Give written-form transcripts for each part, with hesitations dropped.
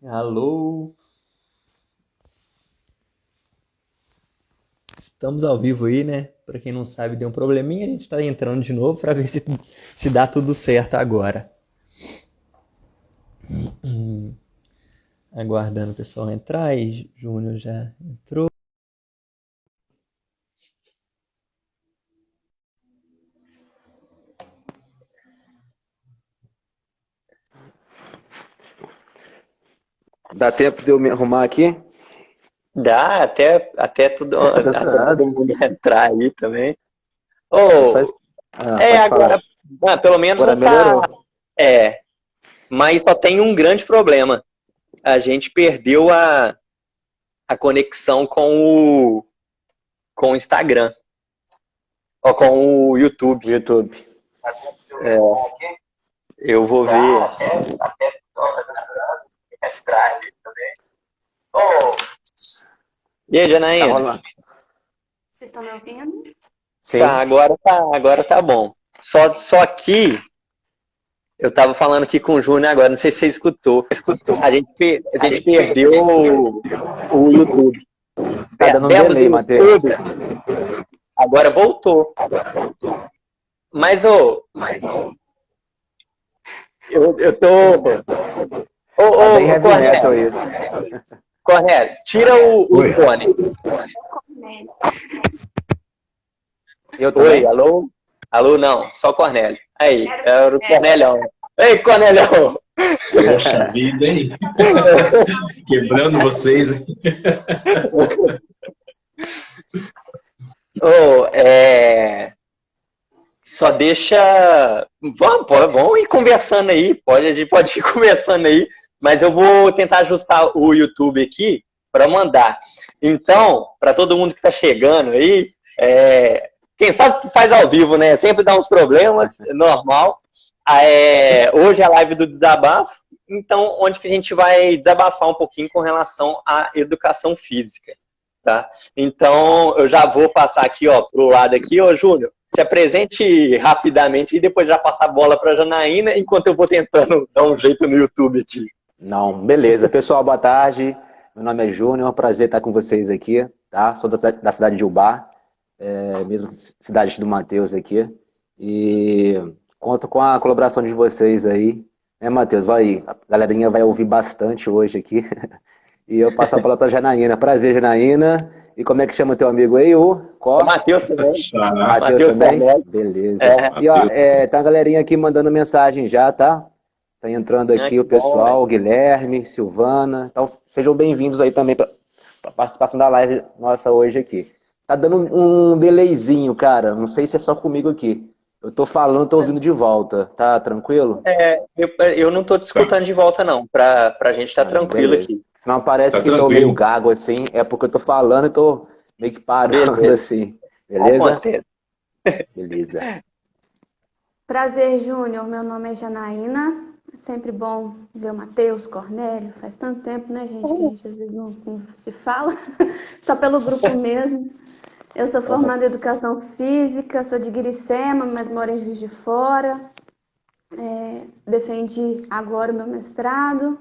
Alô? Estamos ao vivo aí, né? Pra quem não sabe, deu um probleminha, a gente tá entrando de novo pra ver se dá tudo certo agora. Aguardando o pessoal entrar, e Júnior já entrou. Dá tempo de eu me arrumar aqui? Dá, Tá até todo certo. mundo entrar aí também. É só... Oh, pode falar. agora, pelo menos Agora não tá. melhorou. É, mas só tem um grande problema. A gente perdeu a conexão com o Instagram, ou com o YouTube. YouTube. É, eu vou ver. E aí, Tá Janaína? rolando. Vocês estão me ouvindo? Tá, Sim. agora tá bom. Só que eu tava falando aqui com o Júnior agora, não sei se você escutou. A gente perdeu o YouTube. Tá dando um Perdemos o delay, Matheus. YouTube, agora voltou. Mas, eu tô. Tá bem Ô, heavy metal Cornélio, isso. Cornélio, tira o Oi. fone. Cornélio. Eu Oi, também? alô? Alô, não, só Cornélio. Aí, Quero. era o Cornelião. Ei, Cornelião! Poxa vida, hein? Quebrando vocês, hein? Ô, só deixa. Vamos ir conversando aí. A gente pode ir conversando aí, mas eu vou tentar ajustar o YouTube aqui para mandar. Então, para todo mundo que está chegando aí, quem sabe se faz ao vivo, né? Sempre dá uns problemas, é normal. Hoje é a live do desabafo, então onde que a gente vai desabafar um pouquinho com relação à educação física, tá? Então eu já vou passar aqui, ó, pro lado aqui, ô Júnior, se apresente rapidamente e depois já passar a bola para a Janaína, enquanto eu vou tentando dar um jeito no YouTube aqui. Não, beleza. Pessoal, boa tarde. Meu nome é Júnior, é um prazer estar com vocês aqui, tá? Sou da cidade de Ubá, mesma cidade do Matheus aqui. E conto com a colaboração de vocês aí. Matheus? Vai aí. A galerinha vai ouvir bastante hoje aqui. E eu passo a palavra para a Janaína. Prazer, Janaína. E como é que chama teu amigo aí? O O Có? Matheus também. Xará, Matheus Matheus também? Cornélio. Beleza. É, E ó, Matheus. tá a galerinha aqui mandando mensagem já, tá? Tá entrando aqui que o bom, velho. pessoal, Guilherme, Silvana. Então sejam bem-vindos aí também para a participação da live nossa hoje aqui. Tá dando um delayzinho, cara. Não sei se é só comigo aqui. Eu tô falando, tô ouvindo de volta. Tá tranquilo? Eu não tô te Tá, escutando de volta, não. Pra gente tá Ah, não, tranquilo beleza. aqui. Senão parece tá que tô meio tranquilo. gago assim. É porque eu tô falando e tô meio que parando Beleza. assim. Beleza? Acontece. Beleza. Prazer, Júnior. Meu nome é Janaína. É sempre bom ver o Matheus, Cornélio. Faz tanto tempo, né, gente, que a gente às vezes não se fala, só pelo grupo mesmo. Eu sou formada em Educação Física, sou de Guiricema, mas moro em Juiz de Fora. Defendi agora o meu mestrado.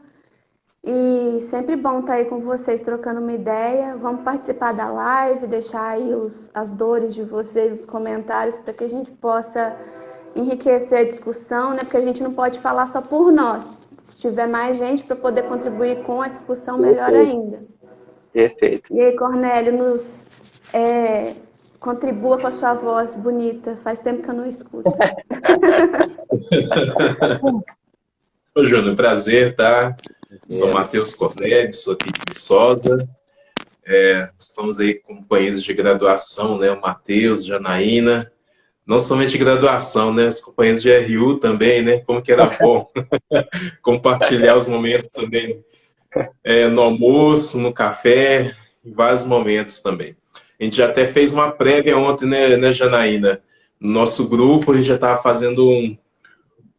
E sempre bom estar aí com vocês trocando uma ideia. Vamos participar da live, deixar aí as dores de vocês, os comentários, para que a gente possa enriquecer a discussão, né? Porque a gente não pode falar só por nós. Se tiver mais gente para poder contribuir com a discussão, melhor Perfeito, ainda. perfeito. E aí, Cornélio, contribua com a sua voz bonita. Faz tempo que eu não escuto. Ô, Júnior, prazer, tá? Sou Zero. Matheus Cornélio, sou aqui de Viçosa. Estamos aí com companheiros de graduação, né? O Matheus, Janaína. Não somente de graduação, né? Os companheiros de RU também, né? Como que era bom compartilhar os momentos também no almoço, no café, em vários momentos também. A gente já até fez uma prévia ontem, né, Janaína? No nosso grupo, a gente já estava fazendo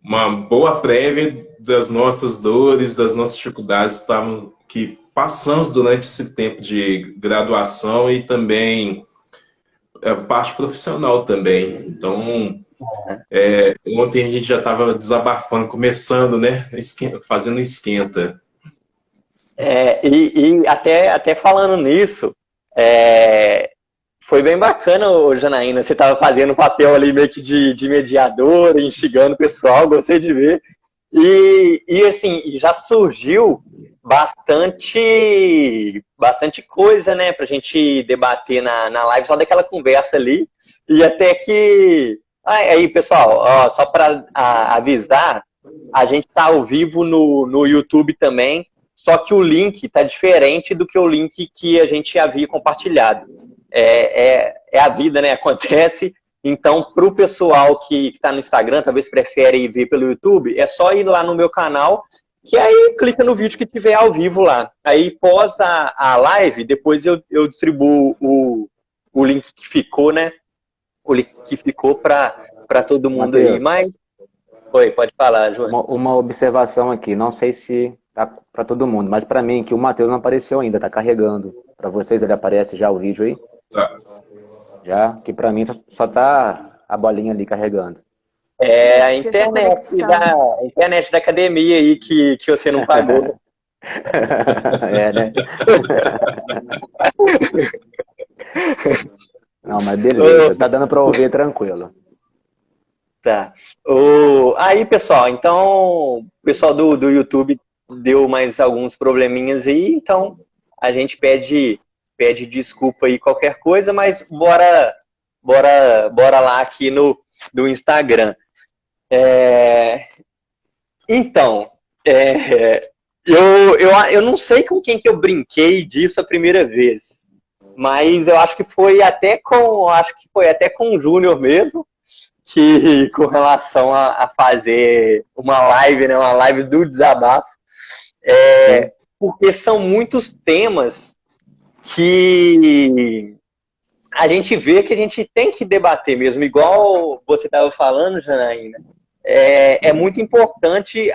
uma boa prévia das nossas dores, das nossas dificuldades que passamos durante esse tempo de graduação e também a parte profissional também. Então, ontem a gente já estava desabafando, começando, né? Fazendo esquenta. Até falando nisso, é, foi bem bacana, ô Janaína. Você estava fazendo um papel ali meio que de mediadora, instigando o pessoal, gostei de ver. Assim, já surgiu bastante coisa, né, pra gente debater na live, só daquela conversa ali. E até que. Aí, pessoal, ó, só para avisar, a gente tá ao vivo no YouTube também, só que o link tá diferente do que o link que a gente havia compartilhado. É a vida, né? Acontece. Então, para o pessoal que está no Instagram, talvez prefere ver pelo YouTube, é só ir lá no meu canal, que aí clica no vídeo que tiver ao vivo lá. Aí, pós a live, depois eu distribuo o link que ficou, né? O link que ficou para todo mundo Mateus, aí. Mas, oi, pode falar, Júnior. uma observação aqui, não sei se tá para todo mundo, mas para mim que o Matheus não apareceu ainda, tá carregando. Para vocês ele aparece já o vídeo aí? Tá. Já, que para mim só tá a bolinha ali carregando. É a internet da academia aí que você não pagou. É, né? Não, mas beleza, tá dando para ouvir tranquilo. Tá. Aí, pessoal, então, o pessoal do YouTube deu mais alguns probleminhas aí, então a gente pede desculpa aí qualquer coisa, mas bora lá aqui no Instagram. Então, eu não sei com quem que eu brinquei disso a primeira vez, mas eu acho que foi até com o Júnior mesmo, que com relação a fazer uma live, né, uma live do desabafo, porque são muitos temas que a gente vê que a gente tem que debater mesmo, igual você estava falando, Janaína. É muito importante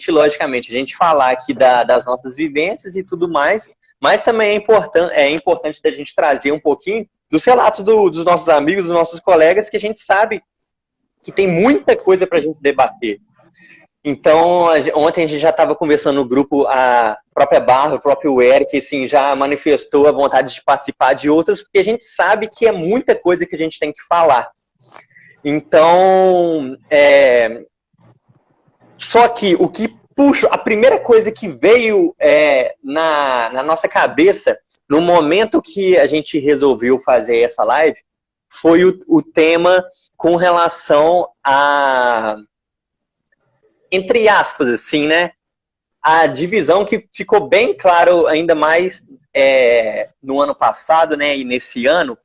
logicamente, a gente falar aqui das nossas vivências e tudo mais, mas também é importante da gente trazer um pouquinho dos relatos dos nossos amigos, dos nossos colegas, que a gente sabe que tem muita coisa para a gente debater. Então, ontem a gente já estava conversando no grupo, a própria Bárbara, o próprio Eric, assim, já manifestou a vontade de participar de outras, porque a gente sabe que é muita coisa que a gente tem que falar. Então, só que o que puxa, a primeira coisa que veio na nossa cabeça, no momento que a gente resolveu fazer essa live, foi o tema com relação a, entre aspas, assim, né? A divisão que ficou bem claro, ainda mais no ano passado, né? E nesse ano,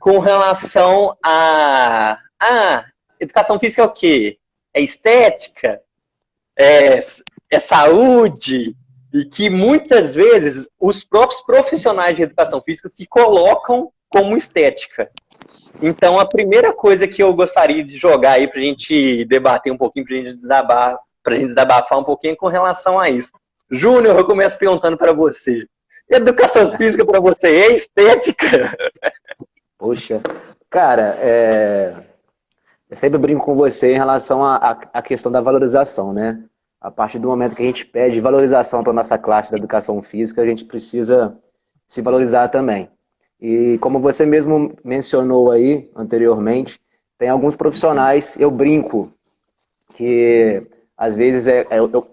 com relação a educação física é o quê? É estética? É saúde? E que muitas vezes os próprios profissionais de educação física se colocam como estética. Então, a primeira coisa que eu gostaria de jogar aí pra gente debater um pouquinho, pra gente desabafar um pouquinho com relação a isso. Júnior, eu começo perguntando para você. Educação física para você é estética? Poxa, cara, eu sempre brinco com você em relação à questão da valorização, né? A partir do momento que a gente pede valorização para a nossa classe da educação física, a gente precisa se valorizar também. E como você mesmo mencionou aí anteriormente, tem alguns profissionais, eu brinco, que às vezes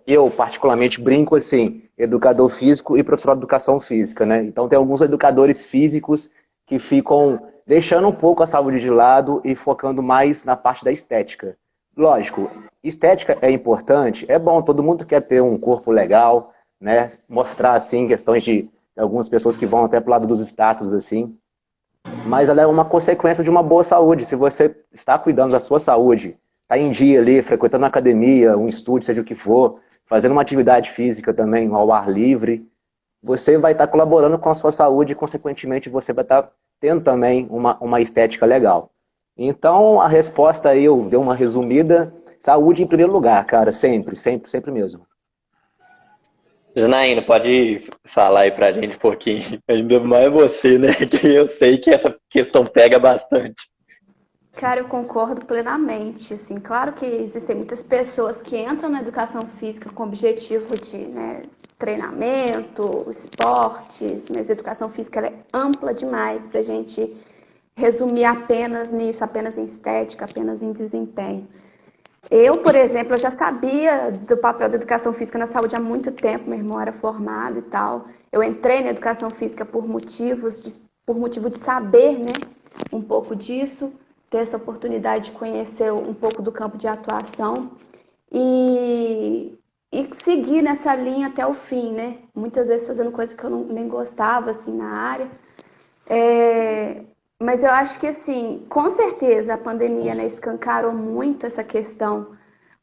eu particularmente brinco assim, educador físico e profissional de educação física, né? Então tem alguns educadores físicos que ficam deixando um pouco a saúde de lado e focando mais na parte da estética. Lógico, estética é importante, é bom, todo mundo quer ter um corpo legal, né? Mostrar assim questões de algumas pessoas que vão até pro lado dos status assim, mas ela é uma consequência de uma boa saúde. Se você está cuidando da sua saúde, está em dia ali, frequentando uma academia, um estúdio, seja o que for, fazendo uma atividade física também ao ar livre, você vai estar colaborando com a sua saúde e, consequentemente, você vai estar tendo também uma estética legal. Então, a resposta aí, eu dei uma resumida, saúde em primeiro lugar, cara, sempre, sempre, sempre mesmo. Janaína, pode falar aí pra gente um pouquinho, ainda mais você, né, que eu sei que essa questão pega bastante. Cara, eu concordo plenamente, assim, claro que existem muitas pessoas que entram na educação física com o objetivo de, né, treinamento, esportes, mas a educação física ela é ampla demais para a gente resumir apenas nisso, apenas em estética, apenas em desempenho. Eu, por exemplo, eu já sabia do papel da educação física na saúde há muito tempo, meu irmão era formado e tal. Eu entrei na educação física por motivo de saber, né, um pouco disso, ter essa oportunidade de conhecer um pouco do campo de atuação e seguir nessa linha até o fim, né? Muitas vezes fazendo coisa que eu nem gostava, assim, na área. Mas eu acho que, assim, com certeza a pandemia, né, escancarou muito essa questão,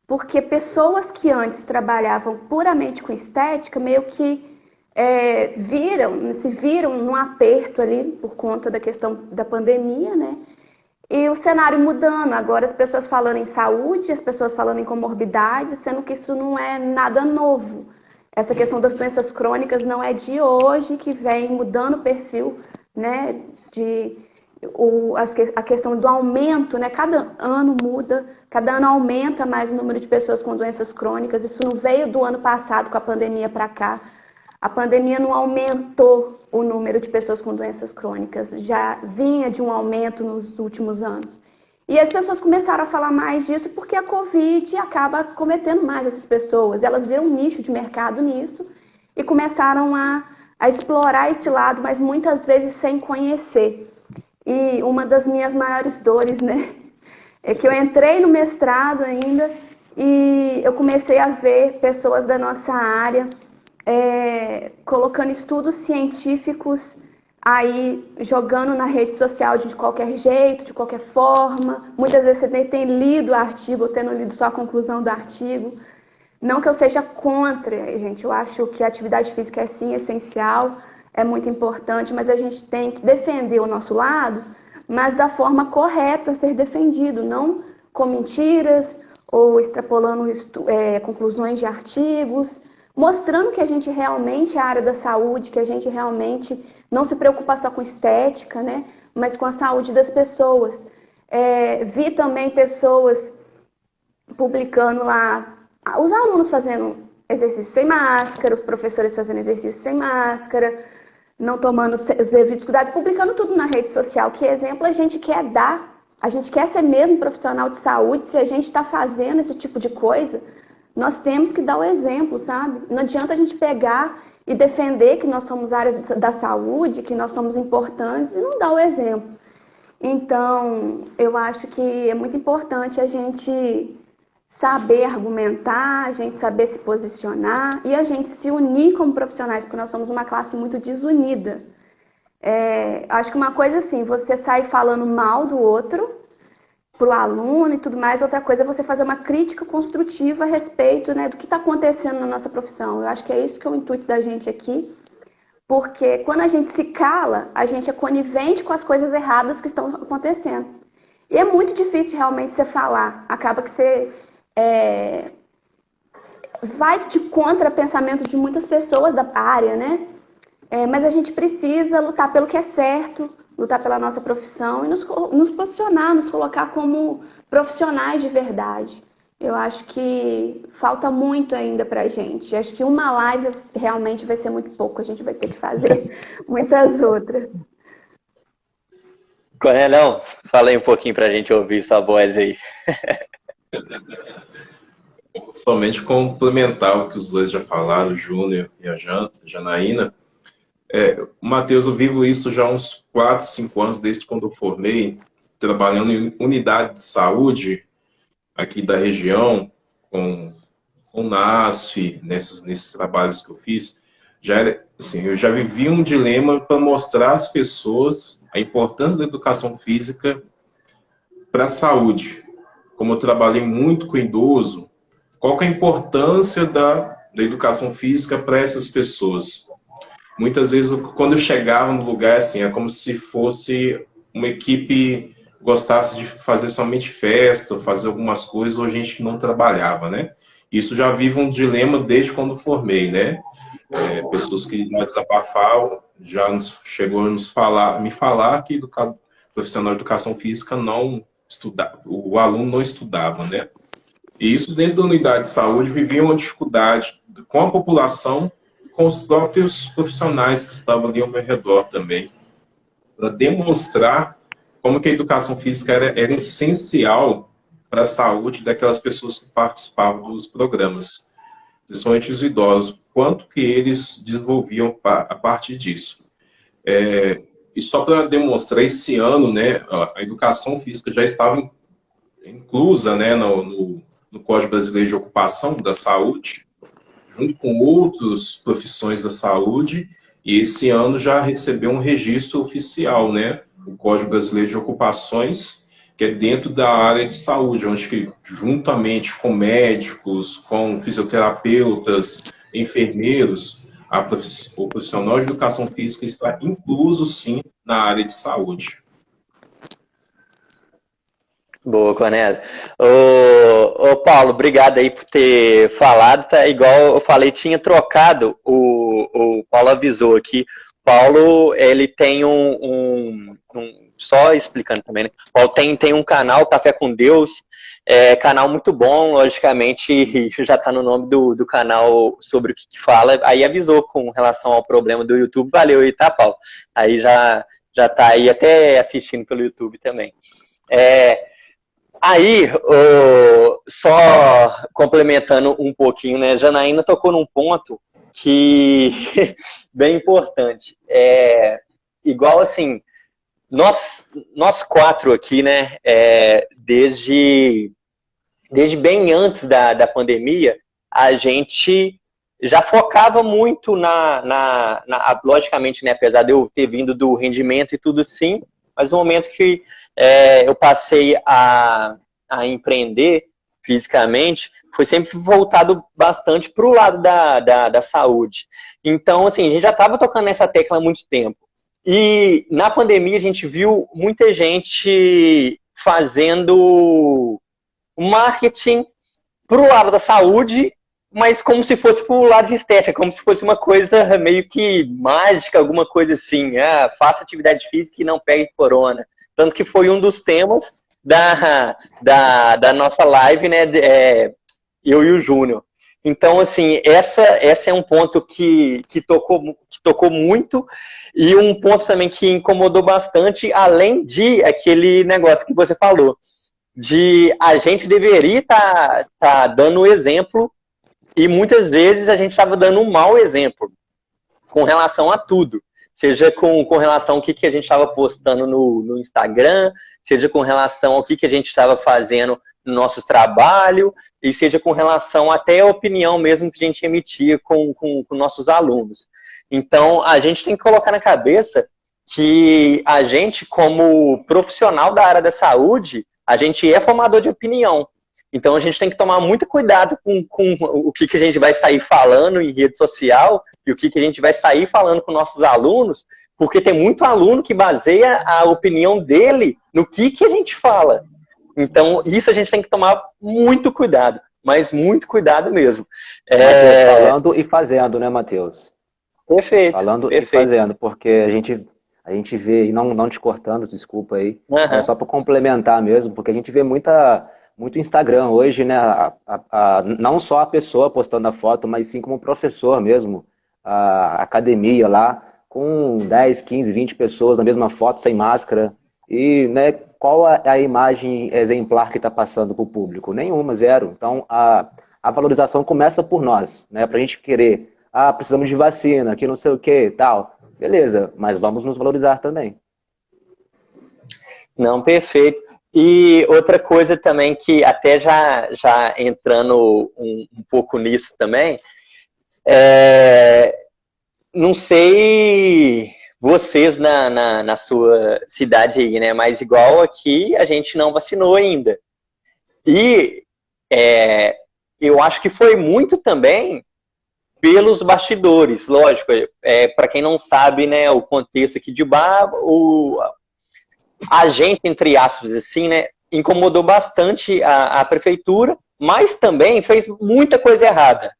porque pessoas que antes trabalhavam puramente com estética, meio que se viram num aperto ali por conta da questão da pandemia, né? E o cenário mudando, agora as pessoas falando em saúde, as pessoas falando em comorbidade, sendo que isso não é nada novo. Essa questão das doenças crônicas não é de hoje que vem mudando o perfil, né, a questão do aumento, né, cada ano muda, cada ano aumenta mais o número de pessoas com doenças crônicas, isso não veio do ano passado com a pandemia para cá. A pandemia não aumentou o número de pessoas com doenças crônicas, já vinha de um aumento nos últimos anos. E as pessoas começaram a falar mais disso porque a Covid acaba cometendo mais essas pessoas. Elas viram um nicho de mercado nisso e começaram a explorar esse lado, mas muitas vezes sem conhecer. E uma das minhas maiores dores, né, é que eu entrei no mestrado ainda e eu comecei a ver pessoas da nossa área colocando estudos científicos aí, jogando na rede social de qualquer jeito, de qualquer forma. Muitas vezes você tem lido o artigo, ou tendo lido só a conclusão do artigo. Não que eu seja contra, gente, eu acho que a atividade física é sim essencial, é muito importante, mas a gente tem que defender o nosso lado, mas da forma correta a ser defendido, não com mentiras ou extrapolando conclusões de artigos, mostrando que a gente realmente é a área da saúde, que a gente realmente não se preocupa só com estética, né, mas com a saúde das pessoas. Vi também pessoas publicando lá, os alunos fazendo exercício sem máscara, os professores fazendo exercício sem máscara, não tomando os devidos cuidados, publicando tudo na rede social. Que exemplo a gente quer dar? A gente quer ser mesmo profissional de saúde, se a gente está fazendo esse tipo de coisa, nós temos que dar o exemplo, sabe? Não adianta a gente pegar e defender que nós somos áreas da saúde, que nós somos importantes e não dar o exemplo. Então, eu acho que é muito importante a gente saber argumentar, a gente saber se posicionar e a gente se unir como profissionais, porque nós somos uma classe muito desunida. Acho que uma coisa assim, você sai falando mal do outro, para o aluno e tudo mais, outra coisa é você fazer uma crítica construtiva a respeito, né, do que está acontecendo na nossa profissão. Eu acho que é isso que é o intuito da gente aqui, porque quando a gente se cala, a gente é conivente com as coisas erradas que estão acontecendo. E é muito difícil realmente você falar, acaba que você vai de contra pensamento de muitas pessoas da área, né? Mas a gente precisa lutar pelo que é certo, lutar pela nossa profissão e nos posicionar, nos colocar como profissionais de verdade. Eu acho que falta muito ainda pra gente. Acho que uma live realmente vai ser muito pouco, a gente vai ter que fazer muitas outras. Cornelão, fala aí um pouquinho pra gente ouvir sua voz aí. Somente complementar o que os dois já falaram, o Júnior e a Janaína. Matheus, eu vivo isso já há uns 4, 5 anos, desde quando eu formei, trabalhando em unidade de saúde aqui da região, com NASF, nesses trabalhos que eu fiz. Eu já vivi um dilema para mostrar às pessoas a importância da educação física para a saúde. Como eu trabalhei muito com idoso, qual que é a importância da educação física para essas pessoas? Muitas vezes, quando eu chegava no lugar, assim, é como se fosse uma equipe gostasse de fazer somente festa, fazer algumas coisas, ou gente que não trabalhava, né? Isso já vive um dilema desde quando formei, né? Pessoas que já desabafavam, já chegou a me falar que o profissional de educação física não estudava, o aluno não estudava, né? E isso dentro da unidade de saúde vivia uma dificuldade com a população com os próprios profissionais que estavam ali ao meu redor também, para demonstrar como que a educação física era essencial para a saúde daquelas pessoas que participavam dos programas, principalmente os idosos, quanto que eles desenvolviam a partir disso. E só para demonstrar, esse ano, né, a educação física já estava inclusa, né, no Código Brasileiro de Ocupação da Saúde, junto com outras profissões da saúde, e esse ano já recebeu um registro oficial, né, o Código Brasileiro de Ocupações, que é dentro da área de saúde, onde que, juntamente com médicos, com fisioterapeutas, enfermeiros, o profissional de educação física está incluso, sim, na área de saúde. Boa, Cornélio. Ô, Paulo, obrigado aí por ter falado. Tá, igual eu falei, tinha trocado, o Paulo avisou aqui. Paulo, ele tem só explicando também, né? Paulo tem um canal, Café com Deus, canal muito bom, logicamente, já está no nome do canal sobre o que fala. Aí avisou com relação ao problema do YouTube. Valeu aí, tá, Paulo? Aí já tá aí até assistindo pelo YouTube também. Aí, só complementando um pouquinho, né? Janaína tocou num ponto que bem importante. Igual assim, nós quatro aqui, né? Desde bem antes da pandemia, a gente já focava muito logicamente, né? Apesar de eu ter vindo do rendimento e tudo sim, mas no momento que eu passei a empreender fisicamente, foi sempre voltado bastante para o lado da saúde. Então, assim, a gente já estava tocando nessa tecla há muito tempo. E na pandemia a gente viu muita gente fazendo marketing para o lado da saúde, mas como se fosse para o lado de estética, como se fosse uma coisa meio que mágica, alguma coisa assim. Faça atividade física e não pegue corona. Tanto que foi um dos temas da nossa live, né? Eu e o Júnior. Então, assim, essa é um ponto que tocou muito, e um ponto também que incomodou bastante, além de aquele negócio que você falou, de a gente deveria tá dando exemplo, e muitas vezes a gente estava dando um mau exemplo com relação a tudo. Seja com relação ao que a gente estava postando no Instagram, seja com relação ao que a gente estava fazendo no nosso trabalho, e seja com relação até a opinião mesmo que a gente emitia com nossos alunos. Então, a gente tem que colocar na cabeça que a gente, como profissional da área da saúde, a gente é formador de opinião. Então, a gente tem que tomar muito cuidado com o que a gente vai sair falando em rede social e o que a gente vai sair falando com nossos alunos, porque tem muito aluno que baseia a opinião dele no que a gente fala. Então, isso a gente tem que tomar muito cuidado, mas muito cuidado mesmo. Falando e fazendo, né, Matheus? Perfeito. Falando perfeito. E fazendo, porque a gente vê, e não te cortando, desculpa aí, é só para complementar mesmo, porque a gente vê muito Instagram hoje, né? Não só a pessoa postando a foto, mas sim como professor mesmo, a academia lá, com 10, 15, 20 pessoas na mesma foto, sem máscara. E, né, qual a imagem exemplar que está passando para o público? Nenhuma, zero. Então, a valorização começa por nós, né? Para a gente querer, precisamos de vacina, que não sei o que, tal. Beleza, mas vamos nos valorizar também. Não, perfeito. E outra coisa também que até já entrando um pouco nisso também, não sei vocês na sua cidade aí, né? Mas igual aqui a gente não vacinou ainda. E eu acho que foi muito também pelos bastidores, lógico. Para quem não sabe, né, o contexto aqui de Ubá, a gente, entre aspas, assim, né, incomodou bastante a prefeitura, mas também fez muita coisa errada.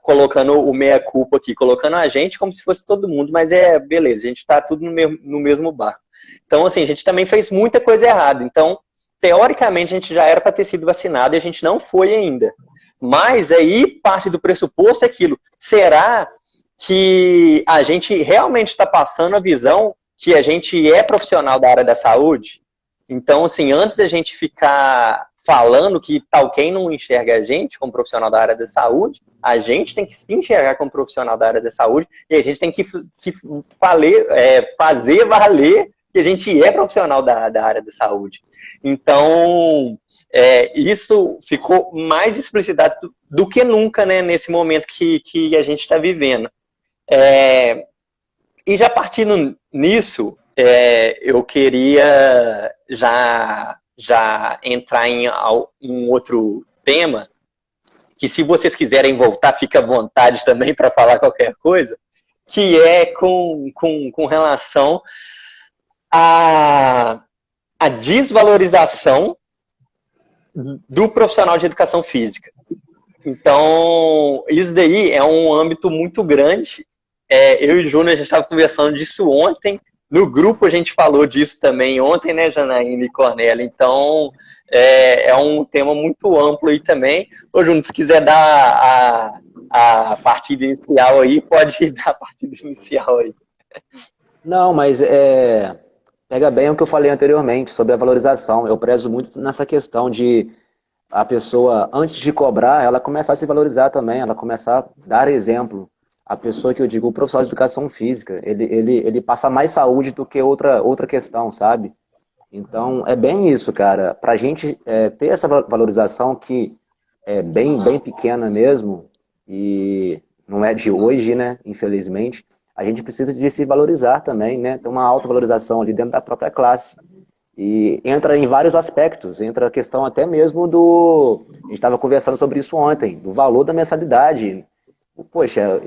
Colocando o meia-culpa aqui, colocando a gente como se fosse todo mundo, mas beleza, a gente tá tudo no mesmo barco. Então, assim, a gente também fez muita coisa errada. Então, teoricamente, a gente já era para ter sido vacinado e a gente não foi ainda. Mas aí parte do pressuposto é aquilo. Será que a gente realmente está passando a visão que a gente é profissional da área da saúde? Então, assim, antes da gente ficar falando que tal quem não enxerga a gente como profissional da área da saúde, a gente tem que se enxergar como profissional da área da saúde e a gente tem que fazer valer que a gente é profissional da área da saúde. Então, isso ficou mais explicitado do que nunca, né, nesse momento que a gente está vivendo. E já partindo nisso, eu queria já entrar em um outro tema, que se vocês quiserem voltar, fica à vontade também para falar qualquer coisa, que é com relação à desvalorização do profissional de educação física. Então, isso daí é um âmbito muito grande. Eu e o Júnior já estava conversando disso ontem. No grupo a gente falou disso também ontem, né, Janaína e Cornélia? Então, é um tema muito amplo aí também. Ô, Júnior, se quiser dar a partida inicial aí, pode dar a partida inicial aí. Não, mas pega bem o que eu falei anteriormente sobre a valorização. Eu prezo muito nessa questão de a pessoa, antes de cobrar, ela começar a se valorizar também, ela começar a dar exemplo. A pessoa que eu digo, o profissional de educação física, ele passa mais saúde do que outra questão, sabe? Então, é bem isso, cara. Pra gente ter essa valorização que é bem pequena mesmo, e não é de hoje, né, infelizmente, a gente precisa de se valorizar também, né? Ter uma autovalorização ali dentro da própria classe. E entra em vários aspectos, entra a questão até mesmo a gente estava conversando sobre isso ontem, do valor da mensalidade. Poxa,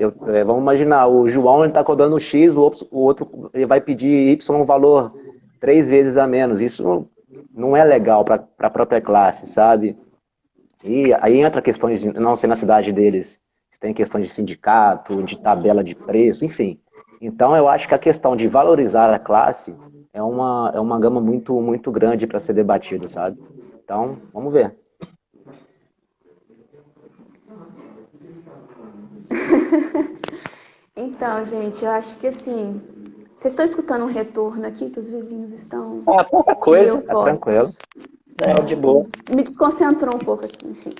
vamos imaginar, o João está cobrando X, o outro ele vai pedir Y um valor 3 vezes a menos. Isso não é legal para a própria classe, sabe? E aí entra questões, não sei na cidade deles, tem questões de sindicato, de tabela de preço, enfim. Então eu acho que a questão de valorizar a classe é uma gama muito, muito grande para ser debatido, sabe? Então, vamos ver. Então, gente, eu acho que assim, vocês estão escutando um retorno aqui, que os vizinhos estão... Pouca coisa, tá tranquilo. De boa. Me desconcentrou um pouco aqui, enfim.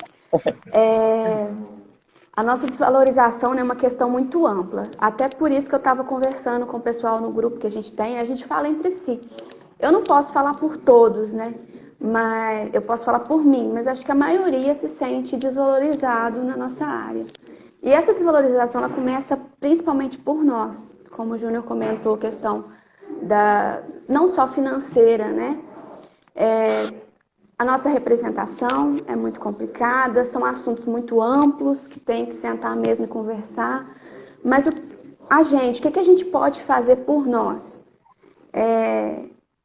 A nossa desvalorização é uma questão muito ampla. Até por isso que eu estava conversando com o pessoal no grupo que a gente fala entre si. Eu não posso falar por todos, né? Mas eu posso falar por mim, mas acho que a maioria se sente desvalorizado na nossa área. E essa desvalorização, ela começa principalmente por nós, como o Júnior comentou, a questão não só financeira, né? A nossa representação é muito complicada, são assuntos muito amplos, que tem que sentar mesmo e conversar. Mas o que a gente pode fazer por nós?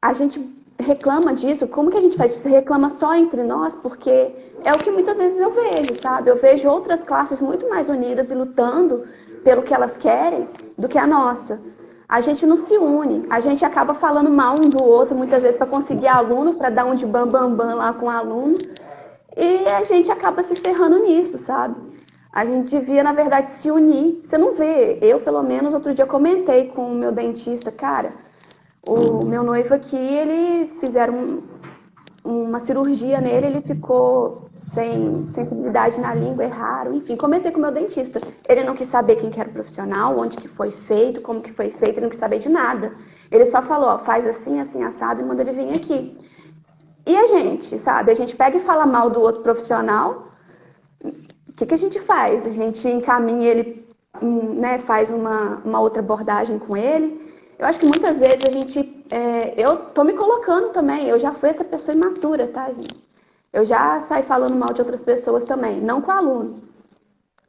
A gente reclama disso, como que a gente faz? Você reclama só entre nós, porque é o que muitas vezes eu vejo, sabe? Eu vejo outras classes muito mais unidas e lutando pelo que elas querem do que a nossa. A gente não se une, a gente acaba falando mal um do outro, muitas vezes para conseguir aluno, para dar um de bam lá com o aluno, e a gente acaba se ferrando nisso, sabe? A gente devia, na verdade, se unir. Você não vê, eu pelo menos outro dia comentei com o meu dentista, cara, o meu noivo aqui, fizeram uma cirurgia nele, ele ficou sem sensibilidade na língua, erraram, enfim, comentei com o meu dentista. Ele não quis saber quem que era o profissional, onde que foi feito, como que foi feito, ele não quis saber de nada. Ele só falou, ó, faz assim, assim, assado, e manda ele vir aqui. E a gente, sabe, a gente pega e fala mal do outro profissional, o que a gente faz? A gente encaminha ele, né, faz uma outra abordagem com ele. Eu acho que muitas vezes a gente... eu tô me colocando também, eu já fui essa pessoa imatura, tá, gente? Eu já saí falando mal de outras pessoas também, não com o aluno.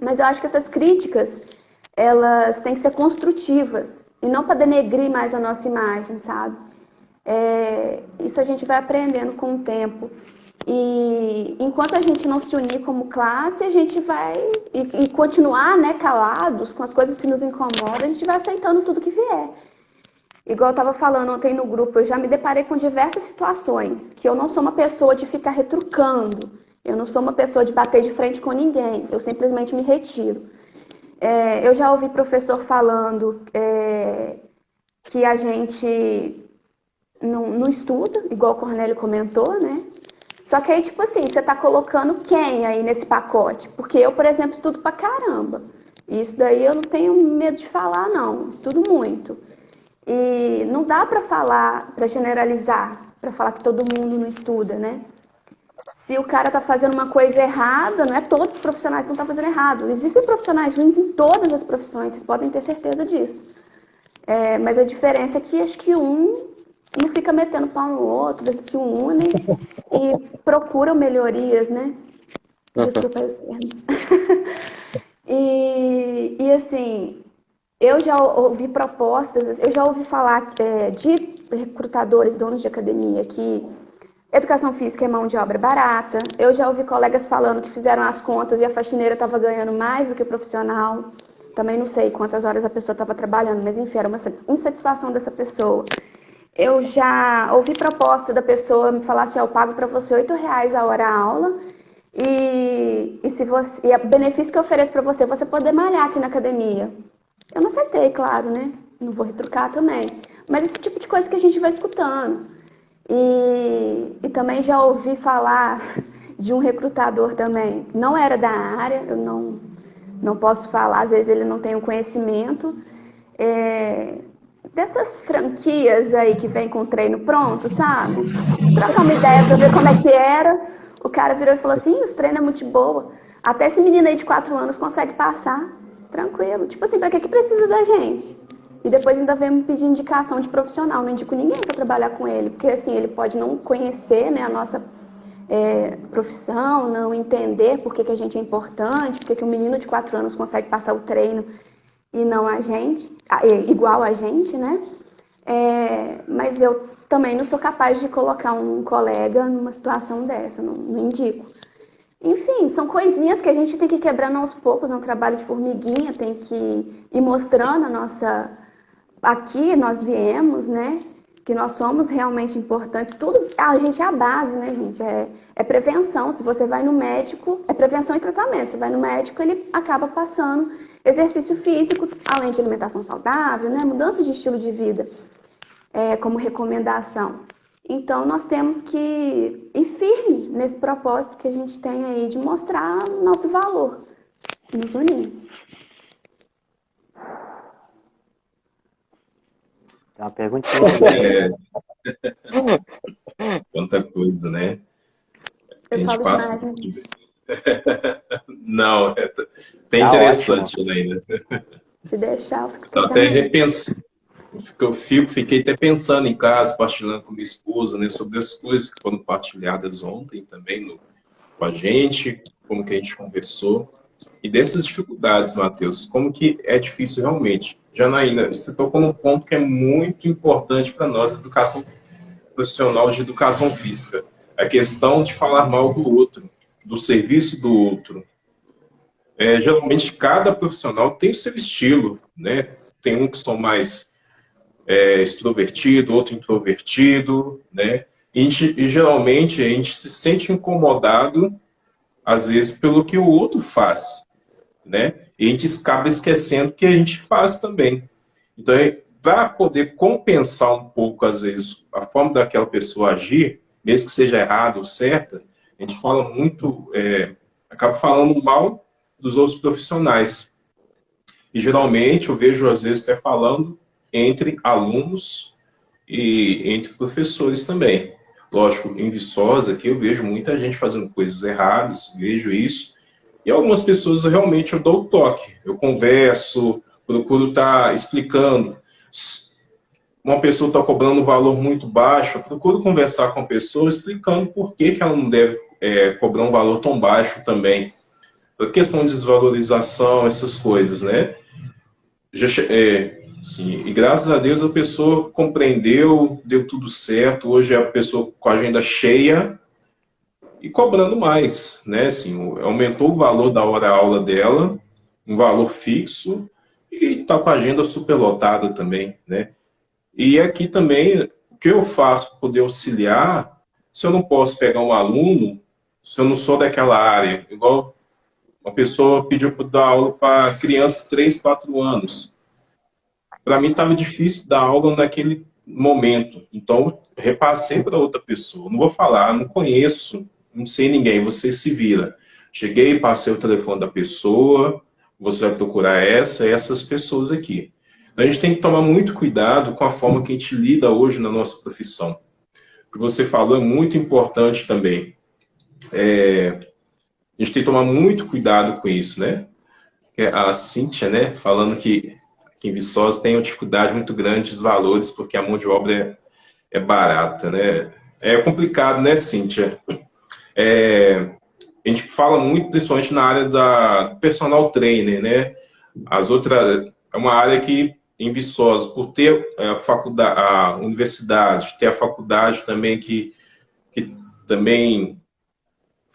Mas eu acho que essas críticas, elas têm que ser construtivas e não para denegrir mais a nossa imagem, sabe? Isso a gente vai aprendendo com o tempo. E enquanto a gente não se unir como classe, a gente vai... E continuar, né, calados com as coisas que nos incomodam, a gente vai aceitando tudo que vier. Igual eu estava falando ontem no grupo, eu já me deparei com diversas situações que eu não sou uma pessoa de ficar retrucando. Eu não sou uma pessoa de bater de frente com ninguém, eu simplesmente me retiro. Eu já ouvi professor falando que a gente não estuda, igual o Cornélio comentou, né? Só que aí, tipo assim, você tá colocando quem aí nesse pacote? Porque eu, por exemplo, estudo pra caramba. E isso daí eu não tenho medo de falar, não. Estudo muito. E não dá pra falar, pra generalizar, pra falar que todo mundo não estuda, né? Se o cara tá fazendo uma coisa errada, não é todos os profissionais que estão fazendo errado. Existem profissionais ruins em todas as profissões, vocês podem ter certeza disso. Mas a diferença é que acho que um não fica metendo pau no outro, eles se unem e procuram melhorias, né? Desculpa aí os termos. E assim, eu já ouvi propostas, eu já ouvi falar de recrutadores, donos de academia, que educação física é mão de obra barata. Eu já ouvi colegas falando que fizeram as contas e a faxineira estava ganhando mais do que o profissional. Também não sei quantas horas a pessoa estava trabalhando, mas enfim, era uma insatisfação dessa pessoa. Eu já ouvi proposta da pessoa me falar assim, eu pago para você R$8 a hora a aula e o benefício que eu ofereço para você, você poder malhar aqui na academia. Eu não aceitei, claro, né? Não vou retrucar também. Mas esse tipo de coisa que a gente vai escutando. E também já ouvi falar de um recrutador também, não era da área, eu não posso falar, às vezes ele não tem o conhecimento, dessas franquias aí que vem com treino pronto, sabe? Trocar uma ideia pra ver como é que era, o cara virou e falou assim, os treinos é muito boa, até esse menino aí de 4 anos consegue passar, tranquilo. Tipo assim, pra que precisa da gente? E depois ainda vem me pedir indicação de profissional. Não indico ninguém para trabalhar com ele, porque assim, ele pode não conhecer, né, a nossa profissão, não entender por que a gente é importante, por que um menino de 4 anos consegue passar o treino e não a gente, igual a gente, né? Mas eu também não sou capaz de colocar um colega numa situação dessa, não indico. Enfim, são coisinhas que a gente tem que ir quebrando aos poucos, é um trabalho de formiguinha, tem que ir mostrando a nossa... Aqui nós viemos, né, que nós somos realmente importantes, tudo, a gente é a base, né, gente, é prevenção, se você vai no médico, é prevenção e tratamento, você vai no médico, ele acaba passando exercício físico, além de alimentação saudável, né, mudança de estilo de vida, como recomendação. Então, nós temos que ir firme nesse propósito que a gente tem aí de mostrar o nosso valor, nos unir. Tem uma perguntinha. Quanta coisa, né? A Eu gente falo passa... demais, né? Não, tem Tá interessante ótimo. ainda. Se deixar, eu fico Eu até totalmente... repenso. Fiquei até pensando em casa, partilhando com minha esposa, né, sobre as coisas que foram partilhadas ontem também com a gente, como que a gente conversou. E dessas dificuldades, Matheus, como que é difícil realmente. Janaína, você tocou num ponto que é muito importante para nós, educação profissional de educação física. A questão de falar mal do outro, do serviço do outro. Geralmente, cada profissional tem o seu estilo, né? Tem um que são mais extrovertido, outro introvertido, né? E geralmente a gente se sente incomodado, às vezes, pelo que o outro faz, né? E a gente acaba esquecendo que a gente faz também. Então, para poder compensar um pouco, às vezes, a forma daquela pessoa agir, mesmo que seja errado ou certa, a gente fala muito, acaba falando mal dos outros profissionais. E geralmente eu vejo, às vezes, até falando entre alunos e entre professores também. Lógico, em Viçosa, aqui eu vejo muita gente fazendo coisas erradas, vejo isso. E algumas pessoas realmente eu dou o toque. Eu converso, procuro estar explicando. Uma pessoa está cobrando um valor muito baixo, eu procuro conversar com a pessoa explicando por que ela não deve cobrar um valor tão baixo também. A questão de desvalorização, essas coisas, né? Sim, e graças a Deus a pessoa compreendeu, deu tudo certo. Hoje é a pessoa com a agenda cheia e cobrando mais, né? Assim, aumentou o valor da hora-aula dela, um valor fixo, e está com a agenda superlotada também, né? E aqui também, o que eu faço para poder auxiliar, se eu não posso pegar um aluno, se eu não sou daquela área. Igual uma pessoa pediu para dar aula para crianças de 3, 4 anos. Para mim estava difícil dar aula naquele momento. Então, repassei para outra pessoa. Não vou falar, não conheço, não sei ninguém, você se vira. Cheguei, passei o telefone da pessoa, você vai procurar essas pessoas aqui. Então, a gente tem que tomar muito cuidado com a forma que a gente lida hoje na nossa profissão. O que você falou é muito importante também. A gente tem que tomar muito cuidado com isso, né? A Cíntia, né, falando que aqui em Viçosa tem uma dificuldade muito grande dos valores, porque a mão de obra é barata, né? É complicado, né, Cíntia? A gente fala muito, principalmente na área da personal trainer, né? É uma área que, em Viçosa, por ter a universidade, ter a faculdade também que também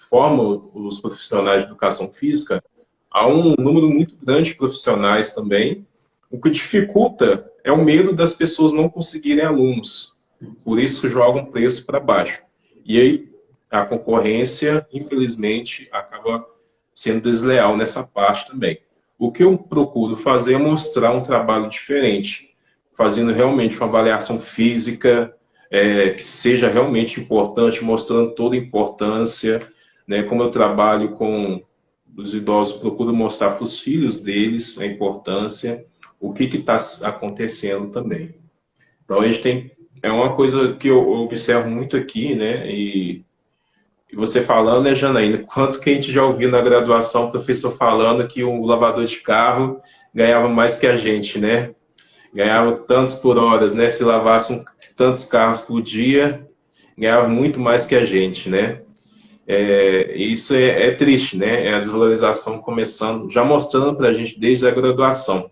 forma os profissionais de educação física, há um número muito grande de profissionais também. O que dificulta é o medo das pessoas não conseguirem alunos. Por isso jogam o preço para baixo. E aí a concorrência, infelizmente, acaba sendo desleal nessa parte também. O que eu procuro fazer é mostrar um trabalho diferente, fazendo realmente uma avaliação física que seja realmente importante, mostrando toda a importância, né? Como eu trabalho com os idosos, procuro mostrar para os filhos deles a importância, o que está acontecendo também. Então, a gente é uma coisa que eu observo muito aqui, né? E você falando, né, Janaína, quanto que a gente já ouviu na graduação o professor falando que o lavador de carro ganhava mais que a gente, né? Ganhava tantos por horas, né? Se lavassem tantos carros por dia, ganhava muito mais que a gente, né? Isso é triste, né? É a desvalorização começando, já mostrando para a gente desde a graduação.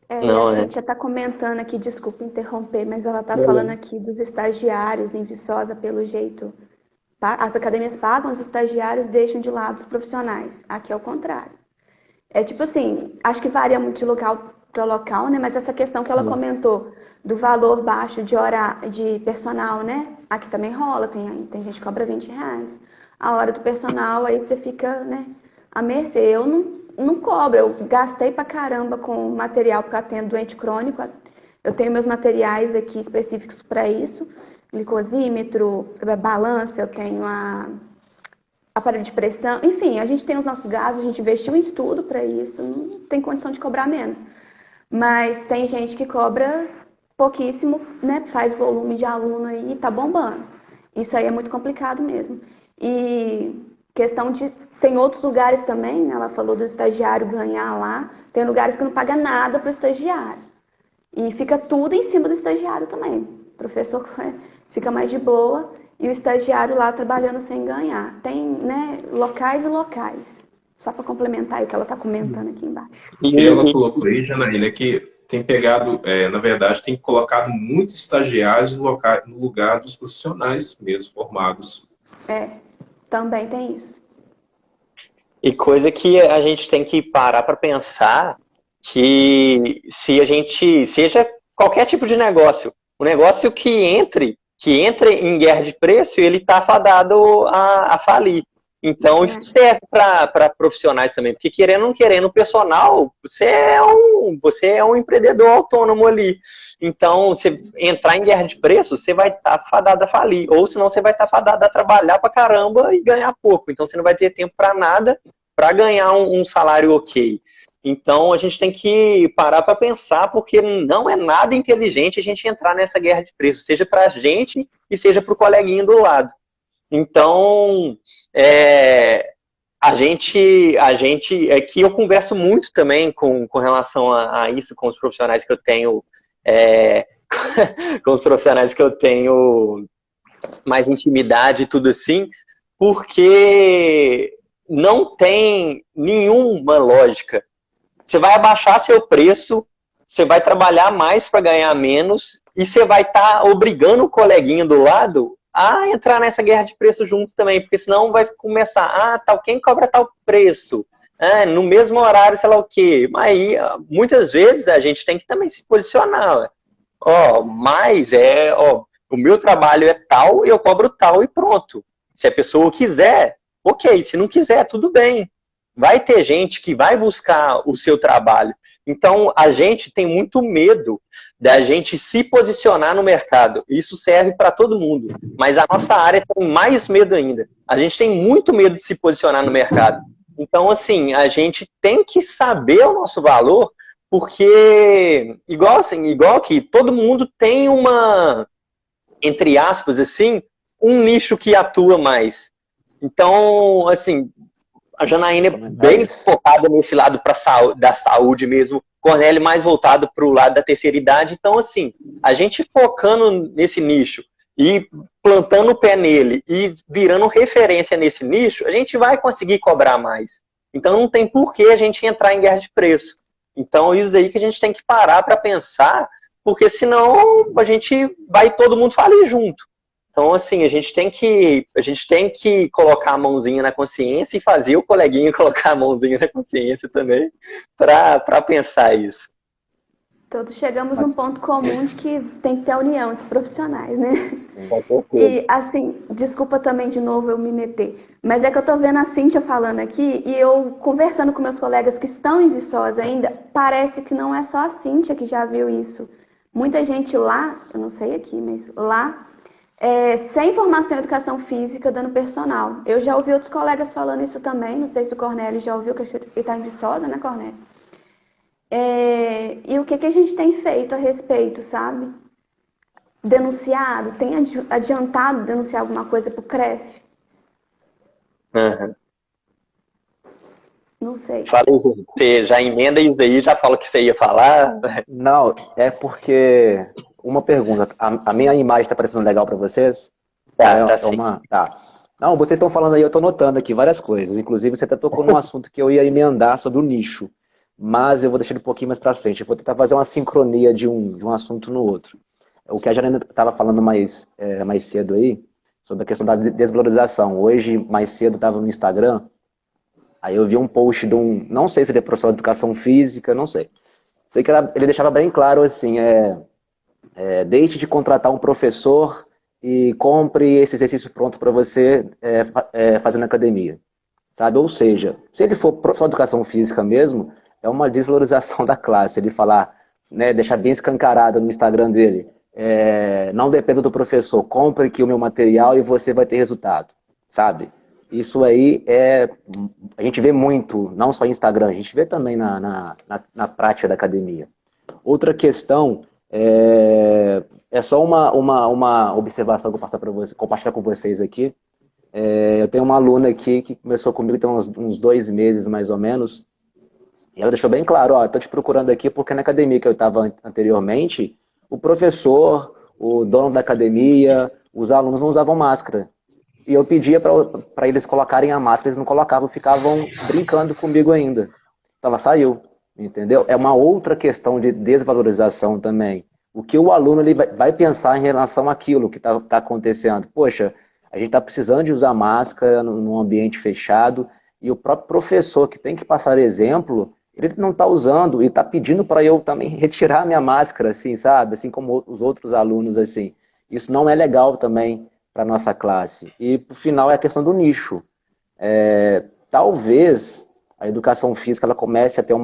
A Cíntia está comentando aqui, desculpa interromper, mas ela está falando aqui dos estagiários em Viçosa, pelo jeito. As academias pagam os estagiários, deixam de lado os profissionais. Aqui é o contrário. É tipo assim, acho que varia muito de local para local, né? Mas essa questão que ela comentou do valor baixo de hora de personal, né? Aqui também rola, tem gente que cobra R$20. A hora do personal, aí você fica, né, à mercê. Eu não cobro, eu gastei pra caramba com material, porque eu atendo doente crônico. Eu tenho meus materiais aqui específicos para isso, glicosímetro, balança, eu tenho aparelho de pressão, enfim, a gente tem os nossos gastos, a gente investiu em estudo para isso, não tem condição de cobrar menos. Mas tem gente que cobra pouquíssimo, né? Faz volume de aluno aí e tá bombando. Isso aí é muito complicado mesmo. E questão de... Tem outros lugares também, né? Ela falou do estagiário ganhar lá. Tem lugares que não paga nada para o estagiário. E fica tudo em cima do estagiário também. O professor fica mais de boa e o estagiário lá trabalhando sem ganhar. Tem, né, locais e locais. Só para complementar o que ela está comentando aqui embaixo. O que ela colocou aí, Janaína, é que tem pegado, na verdade, tem colocado muitos estagiários no lugar dos profissionais mesmo formados. Também tem isso. E coisa que a gente tem que parar para pensar que se a gente, seja qualquer tipo de negócio, o negócio que entre em guerra de preço, ele está fadado a falir. Então, isso serve para profissionais também, porque querendo ou não querendo, o personal, você é um empreendedor autônomo ali. Então, você entrar em guerra de preço, você vai estar fadado a falir, ou senão você vai estar fadado a trabalhar pra caramba e ganhar pouco. Então, você não vai ter tempo para nada, para ganhar um salário ok. Então, a gente tem que parar para pensar, porque não é nada inteligente a gente entrar nessa guerra de preço, seja para a gente e seja para o coleguinha do lado. Então, a gente aqui eu converso muito também com relação a isso, com os profissionais que eu tenho, com os profissionais que eu tenho mais intimidade e tudo assim, porque não tem nenhuma lógica. Você vai abaixar seu preço, você vai trabalhar mais para ganhar menos e você vai estar obrigando o coleguinha do lado a entrar nessa guerra de preço junto também, porque senão vai começar, quem cobra tal preço? No mesmo horário, sei lá o quê. Aí, muitas vezes, a gente tem que também se posicionar. O meu trabalho é tal e eu cobro tal e pronto. Se a pessoa quiser, ok. Se não quiser, tudo bem. Vai ter gente que vai buscar o seu trabalho. Então, a gente tem muito medo da gente se posicionar no mercado. Isso serve para todo mundo. Mas a nossa área tem mais medo ainda. A gente tem muito medo de se posicionar no mercado. Então, assim, a gente tem que saber o nosso valor, porque, igual que todo mundo tem uma, entre aspas, assim, um nicho que atua mais. Então, assim, a Janaína é bem focada nesse lado da saúde mesmo, Cornélio mais voltado para o lado da terceira idade. Então, assim, a gente focando nesse nicho e plantando o pé nele e virando referência nesse nicho, a gente vai conseguir cobrar mais. Então, não tem por que a gente entrar em guerra de preço. Então, isso aí que a gente tem que parar para pensar, porque senão a gente vai todo mundo falir junto. Então, assim, a gente tem que colocar a mãozinha na consciência e fazer o coleguinha colocar a mãozinha na consciência também para pensar isso. Todos chegamos num ponto comum de que tem que ter a união entre os profissionais, né? E, assim, desculpa também de novo eu me meter, mas é que eu tô vendo a Cíntia falando aqui e eu conversando com meus colegas que estão em Viçosa ainda, parece que não é só a Cíntia que já viu isso. Muita gente lá, eu não sei aqui, mas lá, sem formação em educação física, dando personal. Eu já ouvi outros colegas falando isso também, não sei se o Cornélio já ouviu, que ele está em Viçosa, né, Cornélio? E o que a gente tem feito a respeito, sabe? Denunciado? Tem adiantado denunciar alguma coisa para o CREF? Uhum. Não sei. Falei, você já emenda isso daí, já fala o que você ia falar? Não, é porque... Uma pergunta, a minha imagem está parecendo legal para vocês? Tá sim. Tá. Não, vocês estão falando aí, eu estou notando aqui várias coisas. Inclusive, você até tocou num assunto que eu ia emendar sobre o nicho. Mas eu vou deixar ele um pouquinho mais para frente. Eu vou tentar fazer uma sincronia de um assunto no outro. O que a Janaína estava falando mais cedo aí, sobre a questão da desvalorização. Hoje, mais cedo, estava no Instagram, aí eu vi um post de um... Não sei se ele é professor de educação física, não sei. Sei que ele deixava bem claro assim, deixe de contratar um professor e compre esse exercício pronto para você fazer na academia. Sabe? Ou seja, se ele for professor de educação física mesmo, é uma desvalorização da classe. Ele falar, né, deixar bem escancarado no Instagram dele, não dependa do professor, compre aqui o meu material e você vai ter resultado. Sabe? Isso aí a gente vê muito, não só em Instagram, a gente vê também na prática da academia. Outra questão é só uma observação que eu passo para vocês, compartilhar com vocês aqui. Eu tenho uma aluna aqui que começou comigo tem uns 2 meses mais ou menos, e ela deixou bem claro, estou te procurando aqui porque na academia que eu estava anteriormente, o professor, o dono da academia, os alunos não usavam máscara. E eu pedia para eles colocarem a máscara, eles não colocavam, ficavam brincando comigo ainda. Então ela saiu. Entendeu? É uma outra questão de desvalorização também. O que o aluno ele vai pensar em relação àquilo que está acontecendo? Poxa, a gente está precisando de usar máscara num ambiente fechado e o próprio professor que tem que passar exemplo, ele não está usando e está pedindo para eu também retirar minha máscara, assim, sabe? Assim como os outros alunos, assim. Isso não é legal também para a nossa classe. E, por final, é a questão do nicho. Talvez a educação física ela comece a ter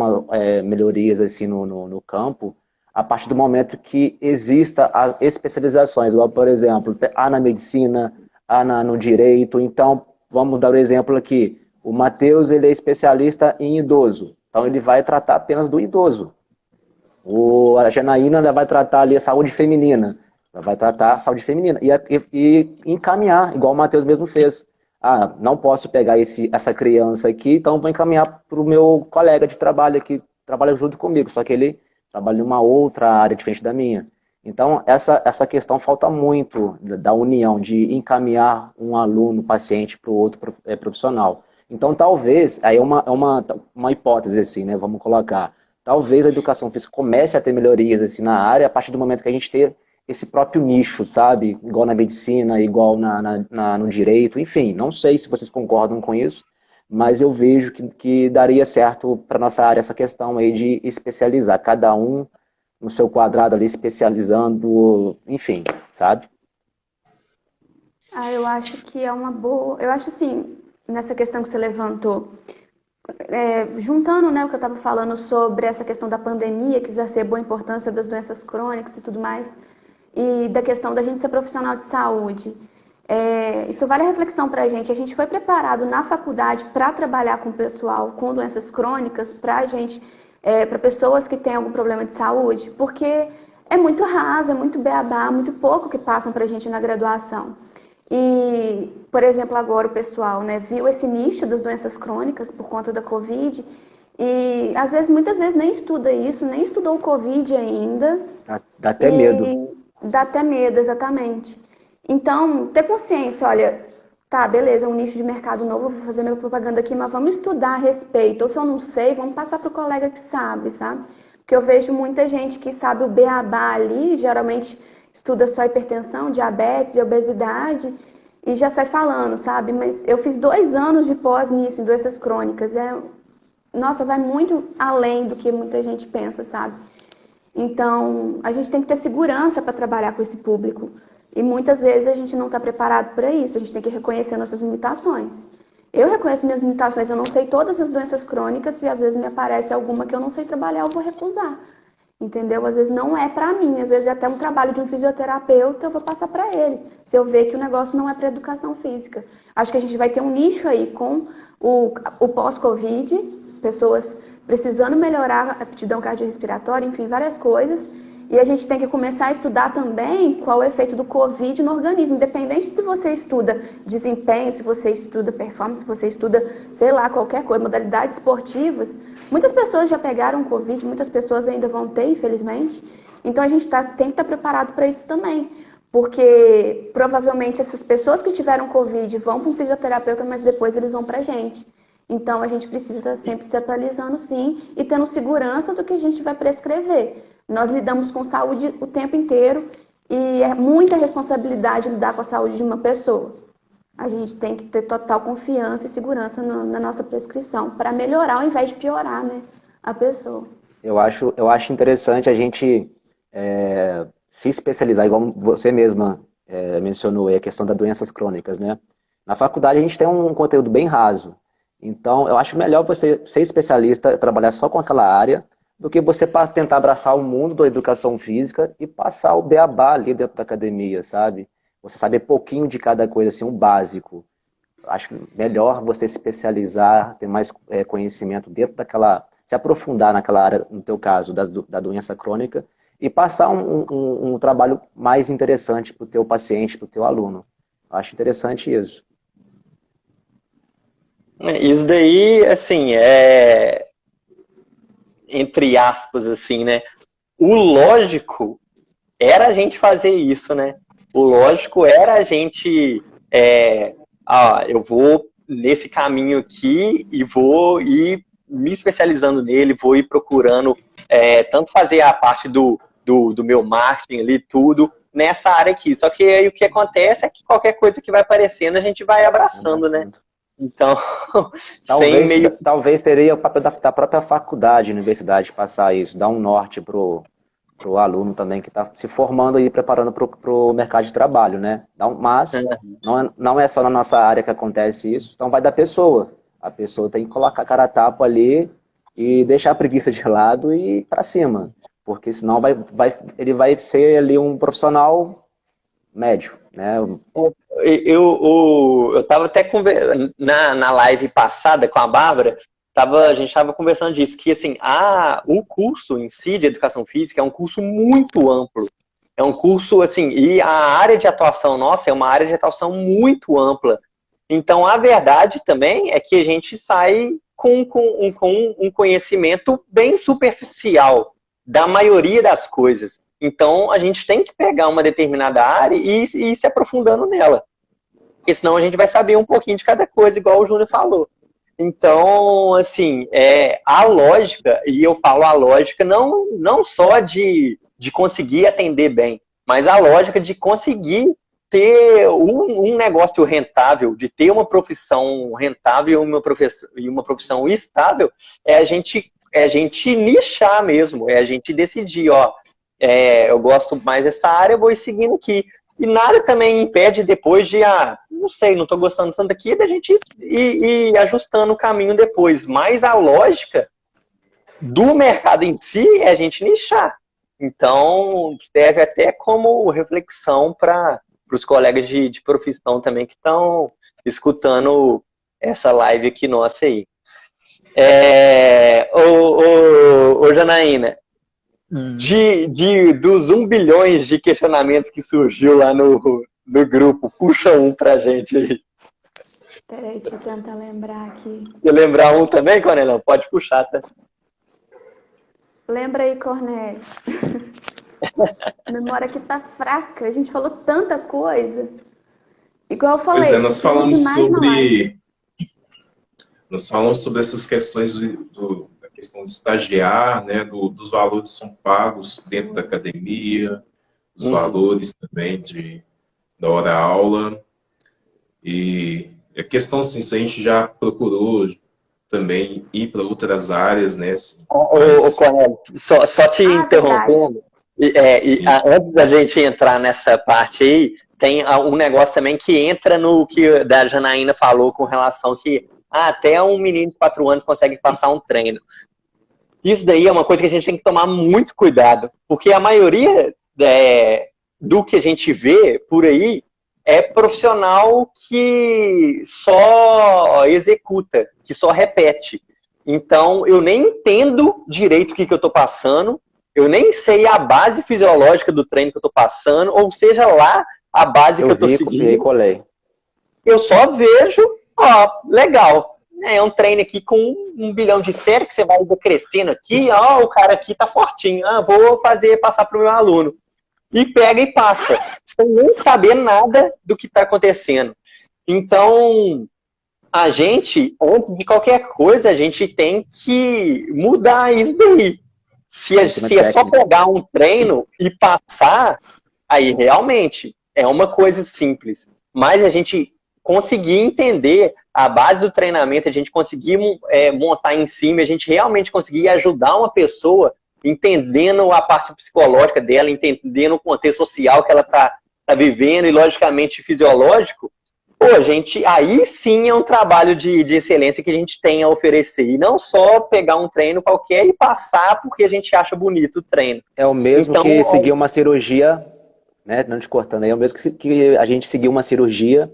melhorias assim, no campo a partir do momento que exista as especializações, igual, por exemplo, há na medicina, há no direito. Então, vamos dar o exemplo aqui. O Matheus ele é especialista em idoso, então ele vai tratar apenas do idoso. A Janaína ela vai tratar ali a saúde feminina, ela vai tratar a saúde feminina e encaminhar, igual o Matheus mesmo fez. Não posso pegar essa criança aqui, então vou encaminhar para o meu colega de trabalho que trabalha junto comigo, só que ele trabalha em uma outra área diferente da minha. Então, essa questão falta muito da união, de encaminhar um aluno, paciente, para o outro profissional. Então, talvez, aí é uma hipótese assim, né, vamos colocar, talvez a educação física comece a ter melhorias assim, na área a partir do momento que a gente ter esse próprio nicho, sabe? Igual na medicina, igual no direito, enfim, não sei se vocês concordam com isso, mas eu vejo que daria certo para nossa área essa questão aí de especializar, cada um no seu quadrado ali, especializando, enfim, sabe? Eu acho que é uma boa. Eu acho assim, nessa questão que você levantou, juntando, né, o que eu estava falando sobre essa questão da pandemia, que exacerbou a importância das doenças crônicas e tudo mais, e da questão da gente ser profissional de saúde. Isso vale a reflexão para a gente. A gente foi preparado na faculdade para trabalhar com o pessoal com doenças crônicas, para gente, para pessoas que têm algum problema de saúde, porque é muito raso, é muito beabá, muito pouco que passam para a gente na graduação. E, por exemplo, agora o pessoal, né, viu esse nicho das doenças crônicas por conta da Covid e, às vezes, muitas vezes nem estuda isso, nem estudou o Covid ainda. Dá até medo. Dá até medo, exatamente. Então, ter consciência, olha, tá, beleza, é um nicho de mercado novo, vou fazer minha propaganda aqui, mas vamos estudar a respeito. Ou se eu não sei, vamos passar para o colega que sabe? Porque eu vejo muita gente que sabe o beabá ali, geralmente estuda só hipertensão, diabetes e obesidade e já sai falando, sabe? Mas eu fiz 2 anos de pós nisso, em doenças crônicas. Nossa, vai muito além do que muita gente pensa, sabe? Então, a gente tem que ter segurança para trabalhar com esse público. E muitas vezes a gente não está preparado para isso, a gente tem que reconhecer nossas limitações. Eu reconheço minhas limitações, eu não sei todas as doenças crônicas e às vezes me aparece alguma que eu não sei trabalhar, eu vou recusar. Entendeu? Às vezes não é para mim, às vezes é até um trabalho de um fisioterapeuta, eu vou passar para ele, se eu ver que o negócio não é para educação física. Acho que a gente vai ter um nicho aí com o pós-Covid, pessoas precisando melhorar a aptidão cardiorrespiratória, enfim, várias coisas. E a gente tem que começar a estudar também qual é o efeito do Covid no organismo, independente se você estuda desempenho, se você estuda performance, se você estuda, sei lá, qualquer coisa, modalidades esportivas. Muitas pessoas já pegaram Covid, muitas pessoas ainda vão ter, infelizmente. Então a gente tem que estar preparado para isso também, porque provavelmente essas pessoas que tiveram Covid vão para um fisioterapeuta, mas depois eles vão para a gente. Então a gente precisa sempre se atualizando, sim, e tendo segurança do que a gente vai prescrever. Nós lidamos com saúde o tempo inteiro e é muita responsabilidade lidar com a saúde de uma pessoa. A gente tem que ter total confiança e segurança na nossa prescrição para melhorar ao invés de piorar, né, a pessoa. Eu acho interessante a gente se especializar, igual você mesma mencionou aí, a questão das doenças crônicas, né? Na faculdade a gente tem um conteúdo bem raso. Então, eu acho melhor você ser especialista, trabalhar só com aquela área, do que você tentar abraçar o mundo da educação física e passar o beabá ali dentro da academia, sabe? Você saber pouquinho de cada coisa, assim, um básico. Acho melhor você se especializar, ter mais conhecimento dentro daquela... Se aprofundar naquela área, no teu caso, da doença crônica, e passar um trabalho mais interessante para o teu paciente, para o teu aluno. Acho interessante isso. Isso daí, assim, entre aspas, assim, né? O lógico era a gente fazer isso, né? O lógico era a gente, eu vou nesse caminho aqui e vou ir me especializando nele, vou ir procurando tanto fazer a parte do meu marketing ali, tudo, nessa área aqui. Só que aí o que acontece é que qualquer coisa que vai aparecendo, a gente vai abraçando, né? Então, talvez seria o papel da própria faculdade, universidade, passar isso, dar um norte pro aluno também que está se formando e preparando para o mercado de trabalho, né? Mas não é só na nossa área que acontece isso, então vai da pessoa. A pessoa tem que colocar a cara a tapa ali e deixar a preguiça de lado e ir para cima, porque senão ele vai ser ali um profissional médio, né? Eu estava até na live passada com a Bárbara, a gente estava conversando disso, que assim, o curso em si de educação física é um curso muito amplo. É um curso, assim, e a área de atuação nossa é uma área de atuação muito ampla. Então, a verdade também é que a gente sai com um conhecimento bem superficial da maioria das coisas. Então, a gente tem que pegar uma determinada área e ir se aprofundando nela. Porque senão a gente vai saber um pouquinho de cada coisa, igual o Júnior falou. Então, assim, a lógica, e eu falo a lógica não só de conseguir atender bem, mas a lógica de conseguir ter um negócio rentável, de ter uma profissão rentável e uma profissão estável, a gente nichar mesmo, a gente decidir, eu gosto mais dessa área, eu vou ir seguindo aqui. E nada também impede depois de, não sei, não estou gostando tanto aqui, da gente ir ajustando o caminho depois. Mas a lógica do mercado em si é a gente nichar. Então, serve até como reflexão para os colegas de profissão também que estão escutando essa live aqui nossa aí. Ô Janaína, dos 1 bilhões de questionamentos que surgiu lá no grupo, puxa um pra gente aí. Peraí, deixa eu tentar lembrar aqui. Quer lembrar um também, Cornélio? Pode puxar, tá? Lembra aí, Cornélio. A memória aqui tá fraca. A gente falou tanta coisa. Igual eu falei. Pois é, nós falamos sobre essas questões da questão de estagiar, né? Dos valores que são pagos dentro da academia, os valores também da hora-aula. E a questão, assim, se a gente já procurou também ir para outras áreas, né? Assim, Cornélio, só te interrompendo, antes da gente entrar nessa parte aí, tem um negócio também que entra no que a Janaína falou com relação que até um menino de 4 anos consegue passar um treino. Isso daí é uma coisa que a gente tem que tomar muito cuidado, porque a maioria do que a gente vê por aí é profissional que só executa, que só repete. Então, eu nem entendo direito o que eu estou passando, eu nem sei a base fisiológica do treino que eu estou passando, ou seja lá a base que eu estou seguindo. Eu só vejo, legal. É um treino aqui com 1 bilhão de série que você vai crescendo aqui, o cara aqui tá fortinho, vou passar para o meu aluno. E pega e passa, sem nem saber nada do que está acontecendo. Então, a gente, antes de qualquer coisa, a gente tem que mudar isso daí. Se é só pegar um treino e passar, aí realmente é uma coisa simples. Mas a gente conseguir entender a base do treinamento, a gente conseguir montar em cima, a gente realmente conseguir ajudar uma pessoa entendendo a parte psicológica dela, entendendo o contexto social que ela tá vivendo e, logicamente, fisiológico, gente, aí sim é um trabalho de excelência que a gente tem a oferecer. E não só pegar um treino qualquer e passar porque a gente acha bonito o treino. É o mesmo que seguir uma cirurgia, né? Não te cortando aí, é o mesmo que a gente seguir uma cirurgia,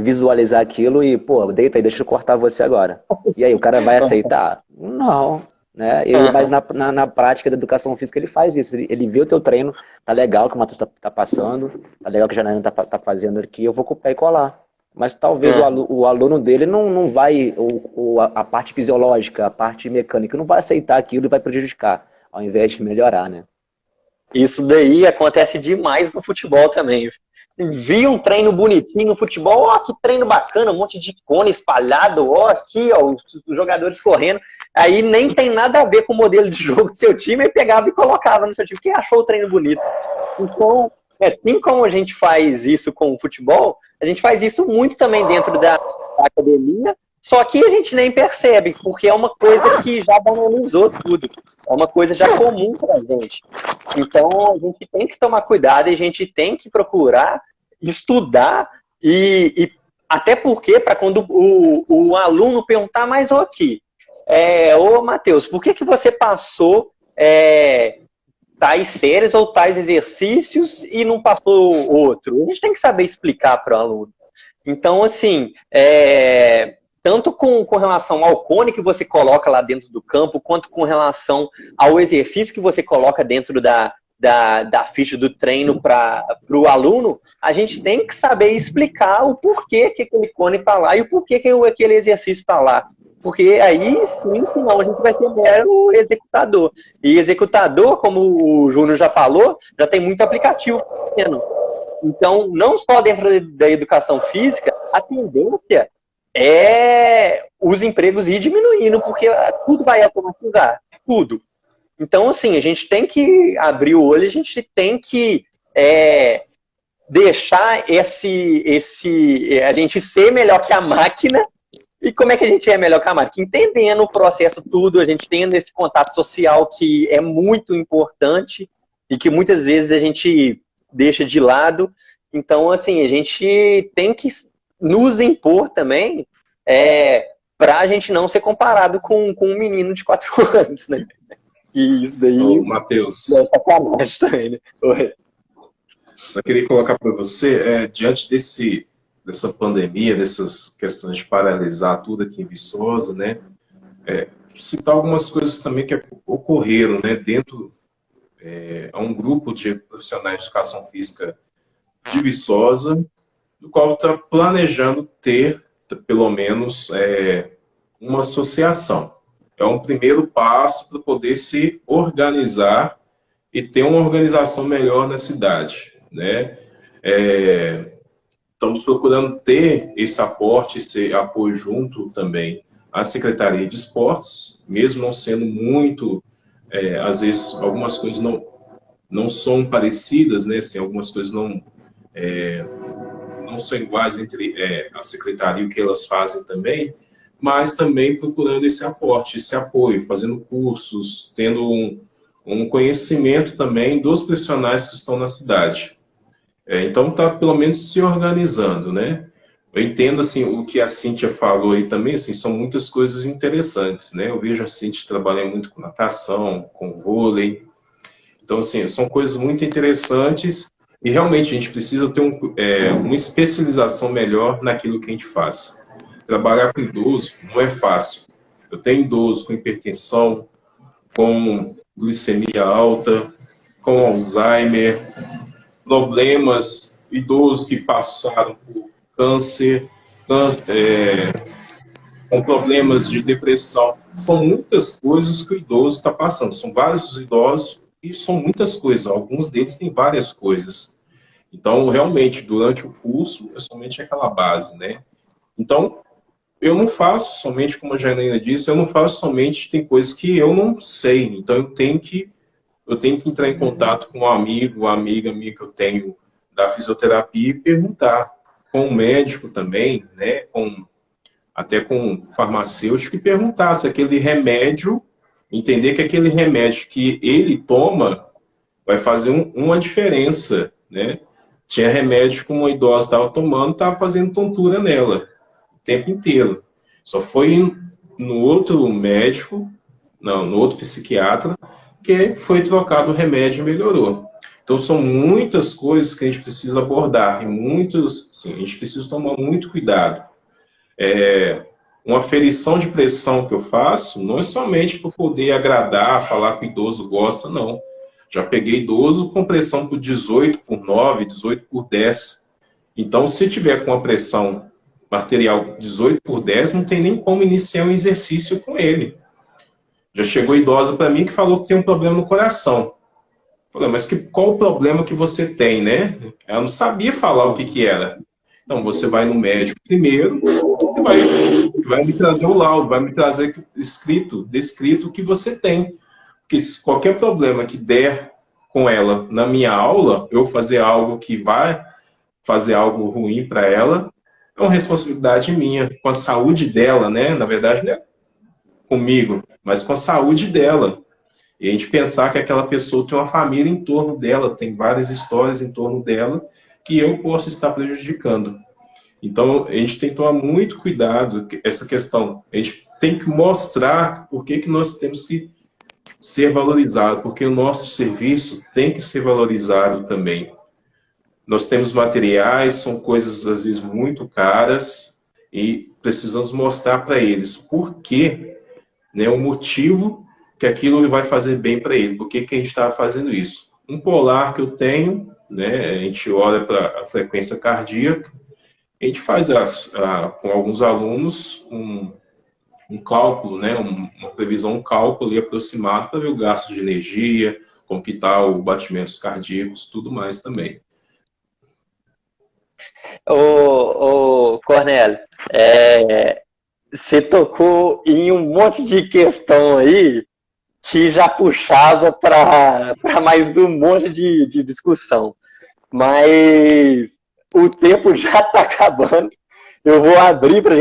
visualizar aquilo e, deita aí, deixa eu cortar você agora. E aí, o cara vai aceitar? Não. Né? Mas na prática da educação física ele faz isso, ele vê o teu treino, tá legal que o Matheus tá passando, tá legal que a Janaína tá fazendo aqui, eu vou copiar e colar. Mas talvez o aluno dele não vai, a parte fisiológica, a parte mecânica, não vai aceitar aquilo e vai prejudicar, ao invés de melhorar, né? Isso daí acontece demais no futebol também. Vi um treino bonitinho no futebol, que treino bacana, um monte de cone espalhado, aqui, os jogadores correndo. Aí nem tem nada a ver com o modelo de jogo do seu time, e pegava e colocava no seu time, porque achou o treino bonito. Então, assim como a gente faz isso com o futebol, a gente faz isso muito também dentro da academia, só que a gente nem percebe, porque é uma coisa que já banalizou tudo. É uma coisa já comum pra gente. Então, a gente tem que tomar cuidado e a gente tem que procurar estudar e até porque, para quando o aluno perguntar, mas aqui, Matheus, por que você passou tais séries ou tais exercícios e não passou outro? A gente tem que saber explicar para o aluno. Então, assim, tanto com relação ao cone que você coloca lá dentro do campo, quanto com relação ao exercício que você coloca dentro da ficha do treino para o aluno, a gente tem que saber explicar o porquê que aquele cone está lá e o porquê que aquele exercício está lá. Porque aí, sim, senão a gente vai ser mero executador. E executador, como o Júnior já falou, já tem muito aplicativo. Então, não só dentro da educação física, a tendência os empregos ir diminuindo, porque tudo vai automatizar, tudo. Então, assim, a gente tem que abrir o olho, a gente tem que deixar a gente ser melhor que a máquina. E como é que a gente é melhor que a máquina? Entendendo o processo tudo, a gente tendo esse contato social que é muito importante e que muitas vezes a gente deixa de lado. Então, assim, a gente tem que nos impor também para a gente não ser comparado com um menino de 4 anos, né? Que isso daí Ô, Matheus, é sacanagem também, né? Oi. só queria colocar para você, diante dessa pandemia, dessas questões de paralisar tudo aqui em Viçosa, né? Citar algumas coisas também que ocorreram, né? Dentro a um grupo de profissionais de educação física de Viçosa, do qual está planejando ter, pelo menos, uma associação. É um primeiro passo para poder se organizar e ter uma organização melhor na cidade, né? Estamos procurando ter esse aporte, esse apoio junto também à Secretaria de Esportes, mesmo não sendo muito, às vezes algumas coisas não são parecidas, né? Assim, algumas coisas não são iguais entre a Secretaria e o que elas fazem também, mas também procurando esse aporte, esse apoio, fazendo cursos, tendo um conhecimento também dos profissionais que estão na cidade. Então, está pelo menos se organizando, né? Eu entendo, assim, o que a Cíntia falou aí também, assim, são muitas coisas interessantes, né? Eu vejo a Cíntia trabalhando muito com natação, com vôlei. Então, assim, são coisas muito interessantes e realmente a gente precisa ter uma especialização melhor naquilo que a gente faz. Trabalhar com idoso não é fácil. Eu tenho idoso com hipertensão, com glicemia alta, com Alzheimer, problemas, idosos que passaram por câncer, com problemas de depressão. São muitas coisas que o idoso está passando. São vários idosos e são muitas coisas. Alguns deles têm várias coisas. Então, realmente, durante o curso, é somente aquela base, né? Então, eu não faço somente, como a Janaína disse, eu não faço somente, tem coisas que eu não sei. Então, eu tenho que entrar em contato com um amigo, uma amiga minha que eu tenho da fisioterapia e perguntar. Com o médico também, né? Até com o farmacêutico, e perguntar se aquele remédio, entender que aquele remédio que ele toma vai fazer uma diferença, né? Tinha remédio que uma idosa estava tomando, estava fazendo tontura nela o tempo inteiro. Só foi no outro médico, não, no outro psiquiatra, que foi trocado o remédio e melhorou. Então, são muitas coisas que a gente precisa abordar, e sim, a gente precisa tomar muito cuidado. Uma aferição de pressão que eu faço não é somente para poder agradar, falar que o idoso gosta, não. Já peguei idoso com pressão por 18/9, 18/10. Então, se tiver com a pressão arterial 18/10, não tem nem como iniciar um exercício com ele. Já chegou idosa para mim que falou que tem um problema no coração. Falei, mas qual o problema que você tem, né? Ela não sabia falar o que era. Então, você vai no médico primeiro, vai me trazer o laudo, vai me trazer descrito o que você tem. Porque se qualquer problema que der com ela na minha aula, eu fazer algo que vai fazer algo ruim para ela, é uma responsabilidade minha, com a saúde dela, né? Na verdade, não é comigo, mas com a saúde dela. E a gente pensar que aquela pessoa tem uma família em torno dela, tem várias histórias em torno dela, que eu posso estar prejudicando. Então, a gente tem que tomar muito cuidado com essa questão. A gente tem que mostrar por que nós temos que ser valorizado, porque o nosso serviço tem que ser valorizado também. Nós temos materiais, são coisas às vezes muito caras e precisamos mostrar para eles por que, né, o motivo que aquilo vai fazer bem para ele, por que a gente está fazendo isso. Um polar que eu tenho, né, a gente olha para a frequência cardíaca, a gente faz com alguns alunos um cálculo, né, uma previsão, um cálculo ali aproximado para ver o gasto de energia, como que está o batimentos cardíacos, tudo mais também. Ô Cornélio, você tocou em um monte de questão aí que já puxava para mais um monte de discussão. Mas o tempo já está acabando. Eu vou abrir para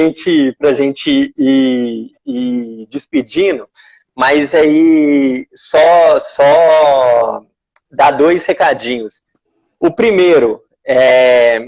gente ir despedindo, mas aí só dar 2 recadinhos. O primeiro É,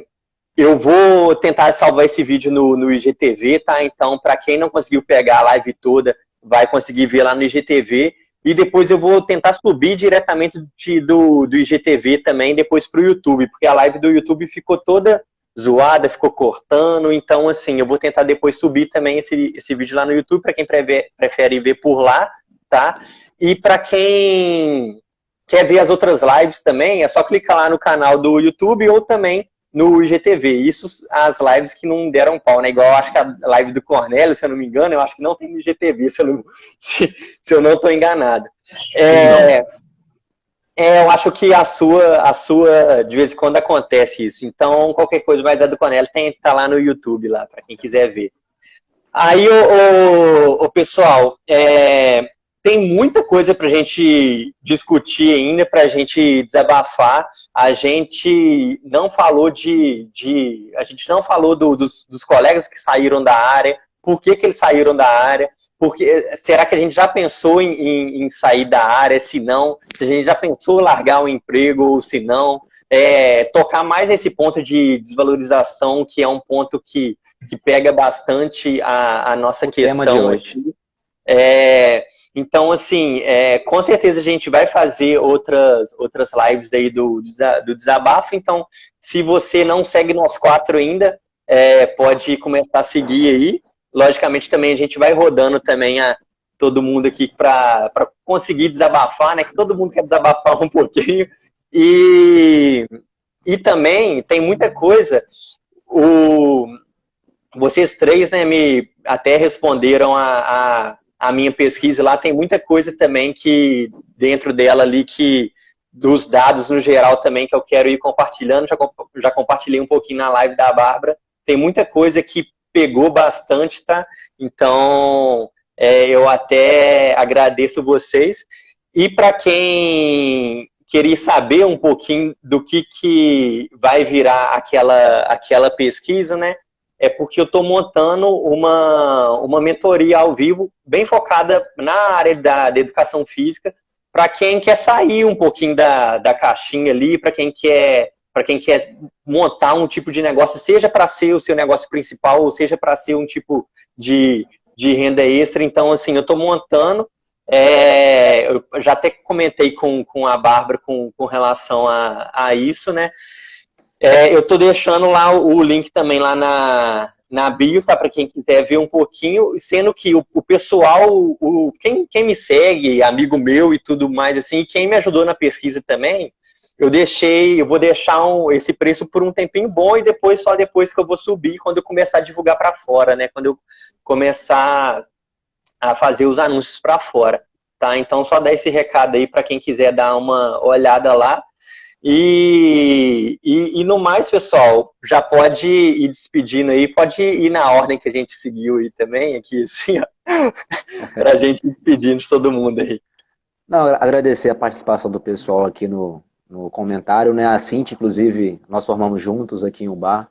eu vou tentar salvar esse vídeo no IGTV, tá? Então, para quem não conseguiu pegar a live toda, vai conseguir ver lá no IGTV. E depois eu vou tentar subir diretamente do IGTV também, depois para o YouTube, porque a live do YouTube ficou toda zoada, ficou cortando. Então, assim, eu vou tentar depois subir também esse vídeo lá no YouTube, para quem prefere ver por lá, tá? E para quem quer ver as outras lives também, é só clicar lá no canal do YouTube ou também no IGTV. Isso as lives que não deram pau, né? Igual acho que a live do Cornélio, se eu não me engano, eu acho que não tem no IGTV, se eu não estou enganado. Eu acho que a sua, de vez em quando acontece isso. Então, qualquer coisa mais a do Cornélio tá lá no YouTube, lá, para quem quiser ver. Aí, o pessoal, tem muita coisa para a gente discutir ainda, para a gente desabafar. A gente não falou a gente não falou dos colegas que saíram da área, por que eles saíram da área, porque será que a gente já pensou em sair da área, se não? Se a gente já pensou em largar o emprego, ou se não? Tocar mais nesse ponto de desvalorização, que é um ponto que pega bastante a nossa questão tema de hoje. aqui. Então, assim, com certeza a gente vai fazer outras lives aí do desabafo. Então, se você não segue nós 4 ainda, pode começar a seguir aí. Logicamente, também a gente vai rodando também todo mundo aqui para conseguir desabafar, né? Que todo mundo quer desabafar um pouquinho. E também tem muita coisa. Vocês 3, né, me até responderam a minha pesquisa lá, tem muita coisa também que dentro dela ali, que dos dados no geral também, que eu quero ir compartilhando, já compartilhei um pouquinho na live da Bárbara, tem muita coisa que pegou bastante, tá? Então, eu até agradeço vocês. E para quem queria saber um pouquinho do que vai virar aquela pesquisa, né? É porque eu estou montando uma mentoria ao vivo, bem focada na área da educação física, para quem quer sair um pouquinho da caixinha ali, para quem quer montar um tipo de negócio, seja para ser o seu negócio principal, ou seja para ser um tipo de renda extra. Então, assim, eu estou montando, eu já até comentei com a Bárbara com relação a isso, né? Eu tô deixando lá o link também lá na bio, tá? Para quem quiser ver um pouquinho, sendo que o pessoal, quem me segue, amigo meu e tudo mais, assim, quem me ajudou na pesquisa também, eu vou deixar esse preço por um tempinho bom e só depois que eu vou subir, quando eu começar a divulgar para fora, né? Quando eu começar a fazer os anúncios para fora, tá? Então, só dar esse recado aí para quem quiser dar uma olhada lá. E no mais, pessoal, já pode ir despedindo aí, pode ir na ordem que a gente seguiu aí também, aqui assim, ó, pra gente ir despedindo de todo mundo aí. Não, agradecer a participação do pessoal aqui no comentário, né? A Cintia, inclusive, nós formamos juntos aqui em Ubá.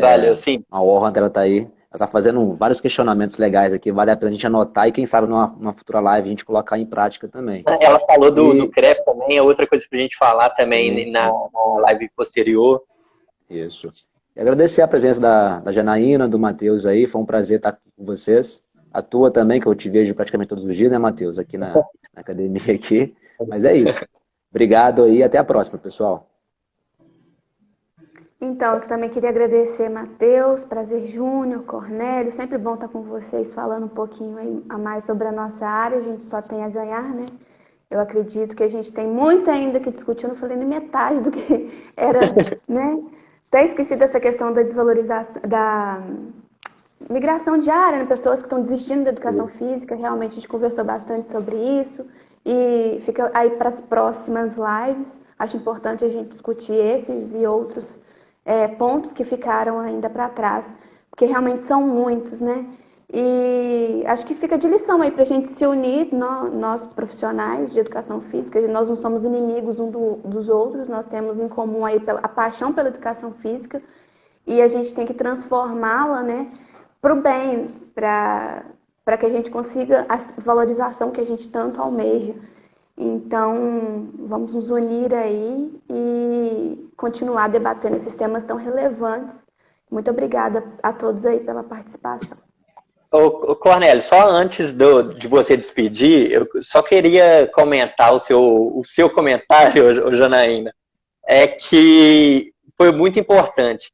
Valeu, sim. A honra dela tá aí. Ela tá fazendo vários questionamentos legais aqui, vale a pena a gente anotar e quem sabe numa futura live a gente colocar em prática também. Ela falou do CREF também, é outra coisa pra gente falar também, sim, na live posterior. Isso. E agradecer a presença da Janaína, do Matheus aí, foi um prazer estar com vocês. A tua também, que eu te vejo praticamente todos os dias, né, Matheus, aqui na academia aqui. Mas é isso. Obrigado aí, até a próxima, pessoal. Então, eu também queria agradecer Matheus, Prazer Júnior, Cornélio, sempre bom estar com vocês falando um pouquinho aí a mais sobre a nossa área, a gente só tem a ganhar, né? Eu acredito que a gente tem muito ainda que discutir, eu não falei nem metade do que era, né? Até esqueci dessa questão da desvalorização, da migração de área, né? Pessoas que estão desistindo da educação física, realmente a gente conversou bastante sobre isso e fica aí para as próximas lives, acho importante a gente discutir esses e outros pontos que ficaram ainda para trás, porque realmente são muitos, né? E acho que fica de lição aí para a gente se unir, nós profissionais de educação física, nós não somos inimigos dos outros, nós temos em comum aí a paixão pela educação física e a gente tem que transformá-la, né, para o bem, para que a gente consiga a valorização que a gente tanto almeja. Então, vamos nos unir aí e continuar debatendo esses temas tão relevantes. Muito obrigada a todos aí pela participação. Ô, Cornélio, só antes de você despedir, eu só queria comentar o seu comentário, ô Janaína, é que foi muito importante.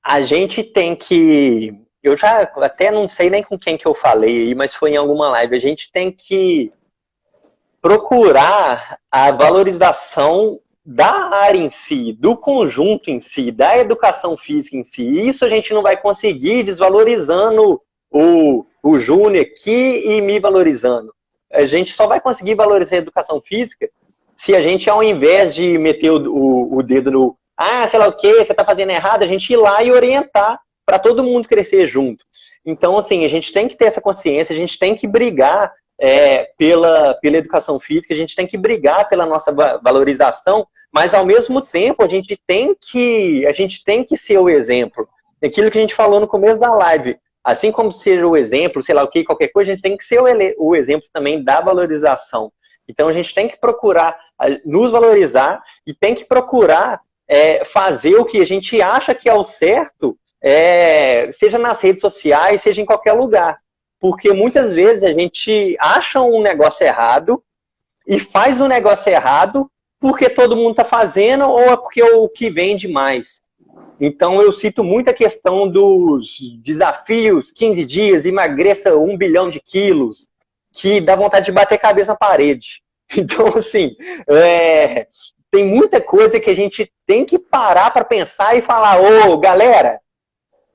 A gente tem que... Eu já até não sei nem com quem que eu falei aí, mas foi em alguma live. A gente tem que procurar a valorização da área em si, do conjunto em si, da educação física em si. Isso a gente não vai conseguir desvalorizando o Júnior aqui e me valorizando. A gente só vai conseguir valorizar a educação física se a gente, ao invés de meter o dedo no sei lá o que, você está fazendo errado, a gente ir lá e orientar para todo mundo crescer junto. Então, assim, a gente tem que ter essa consciência, a gente tem que brigar pela educação física, a gente tem que brigar pela nossa valorização, mas ao mesmo tempo a gente tem que ser o exemplo. Aquilo que a gente falou no começo da live, assim como ser o exemplo, sei lá o que, qualquer coisa, a gente tem que ser o exemplo também da valorização. Então a gente tem que procurar nos valorizar e tem que procurar fazer o que a gente acha que é o certo, seja nas redes sociais, seja em qualquer lugar. Porque muitas vezes a gente acha um negócio errado e faz um negócio errado porque todo mundo está fazendo ou é porque o que vende mais. Então eu cito muito a questão dos desafios, 15 dias, emagreça 1 bilhão de quilos, que dá vontade de bater cabeça na parede. Então, assim, tem muita coisa que a gente tem que parar para pensar e falar, galera,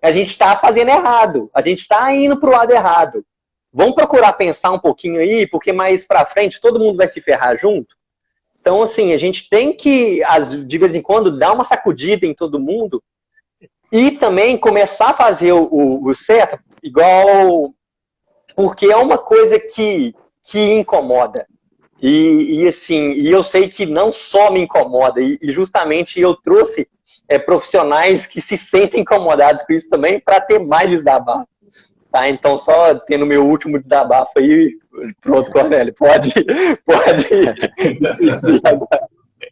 a gente está fazendo errado, a gente está indo para o lado errado. Vamos procurar pensar um pouquinho aí, porque mais para frente todo mundo vai se ferrar junto. Então, assim, a gente tem que, de vez em quando, dar uma sacudida em todo mundo e também começar a fazer o certo, igual... Porque é uma coisa que incomoda. E eu sei que não só me incomoda, e justamente eu trouxe profissionais que se sentem incomodados com isso também para ter mais desabafo. Tá? Então, só tendo meu último desabafo aí, pronto, Cornélio, pode.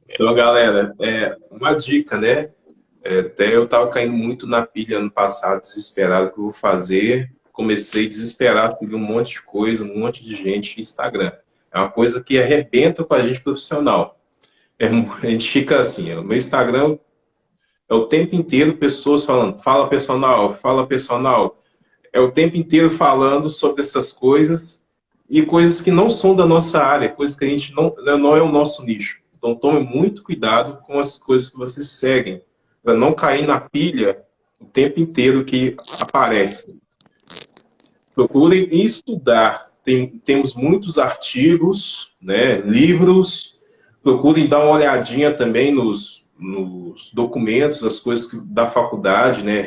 Então, galera, uma dica, né? Até eu estava caindo muito na pilha ano passado, desesperado, o que eu vou fazer. Comecei a desesperar, seguir um monte de coisa, um monte de gente no Instagram. É uma coisa que arrebenta com a gente profissional. A gente fica assim, o meu Instagram é o tempo inteiro pessoas falando, fala personal. É o tempo inteiro falando sobre essas coisas e coisas que não são da nossa área, coisas que a gente não é o nosso nicho. Então tome muito cuidado com as coisas que vocês seguem, para não cair na pilha o tempo inteiro que aparece. Procurem estudar. Temos muitos artigos, né, livros. Procurem dar uma olhadinha também nos documentos, as coisas da faculdade, né,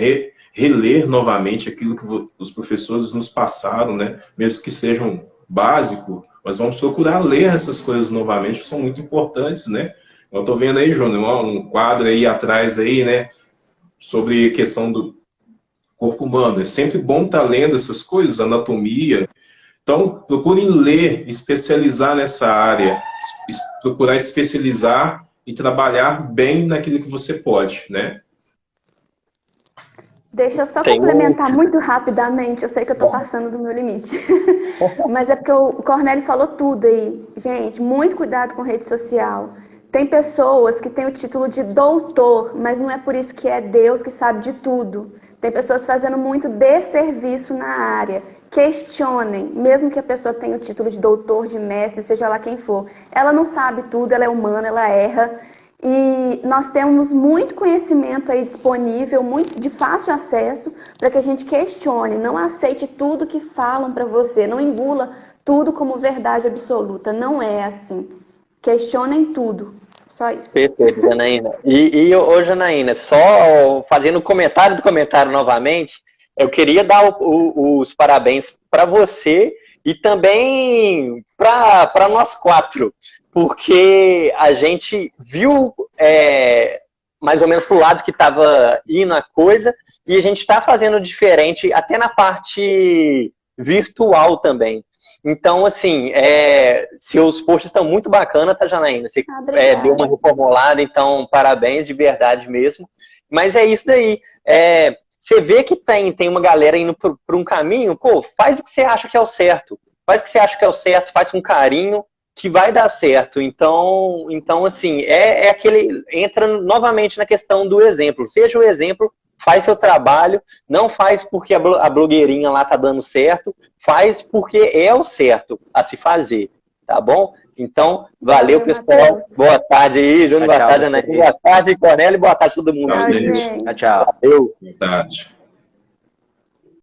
reler novamente aquilo que os professores nos passaram, né, mesmo que sejam básico, mas vamos procurar ler essas coisas novamente, que são muito importantes, né. Eu estou vendo aí, Júnior, um quadro aí atrás, aí, né, sobre a questão do corpo humano. É sempre bom estar lendo essas coisas, anatomia. Então, procurem ler, especializar nessa área, procurar especializar e trabalhar bem naquilo que você pode, né? Deixa eu só complementar muito rapidamente, eu sei que eu estou passando do meu limite, mas é porque o Cornélio falou tudo aí. Gente, muito cuidado com rede social. Tem pessoas que têm o título de doutor, mas não é por isso que é Deus que sabe de tudo. Tem pessoas fazendo muito desserviço na área. Questionem, mesmo que a pessoa tenha o título de doutor, de mestre, seja lá quem for. Ela não sabe tudo, ela é humana, ela erra. E nós temos muito conhecimento aí disponível, muito de fácil acesso, para que a gente questione, não aceite tudo que falam para você, não engula tudo como verdade absoluta. Não é assim. Questionem tudo. Só isso. Perfeito, Janaína. E ô, Janaína, só fazendo o comentário do comentário novamente, eu queria dar os parabéns para você e também para nós quatro, porque a gente viu mais ou menos pro lado que estava indo a coisa e a gente está fazendo diferente até na parte virtual também. Então, assim, seus posts estão muito bacanas, tá, Janaína? Você Obrigada. deu uma reformulada, então parabéns, de verdade mesmo. Mas é isso daí. Você vê que tem uma galera indo por um caminho, pô, faz o que você acha que é o certo. Faz o que você acha que é o certo, faz com carinho, que vai dar certo. Então assim, entra novamente na questão do exemplo. Seja o exemplo, faz seu trabalho, não faz porque a blogueirinha lá tá dando certo, faz porque é o certo a se fazer, tá bom? Então, valeu, pessoal. Matheus. Boa tarde aí, Júnior. Boa Tchau, tarde, tchau, Anaí. Boa tarde, Cornélio. Boa tarde a todo mundo. Tchau, Tchau, gente. gente. Tchau. Valeu. Boa tarde.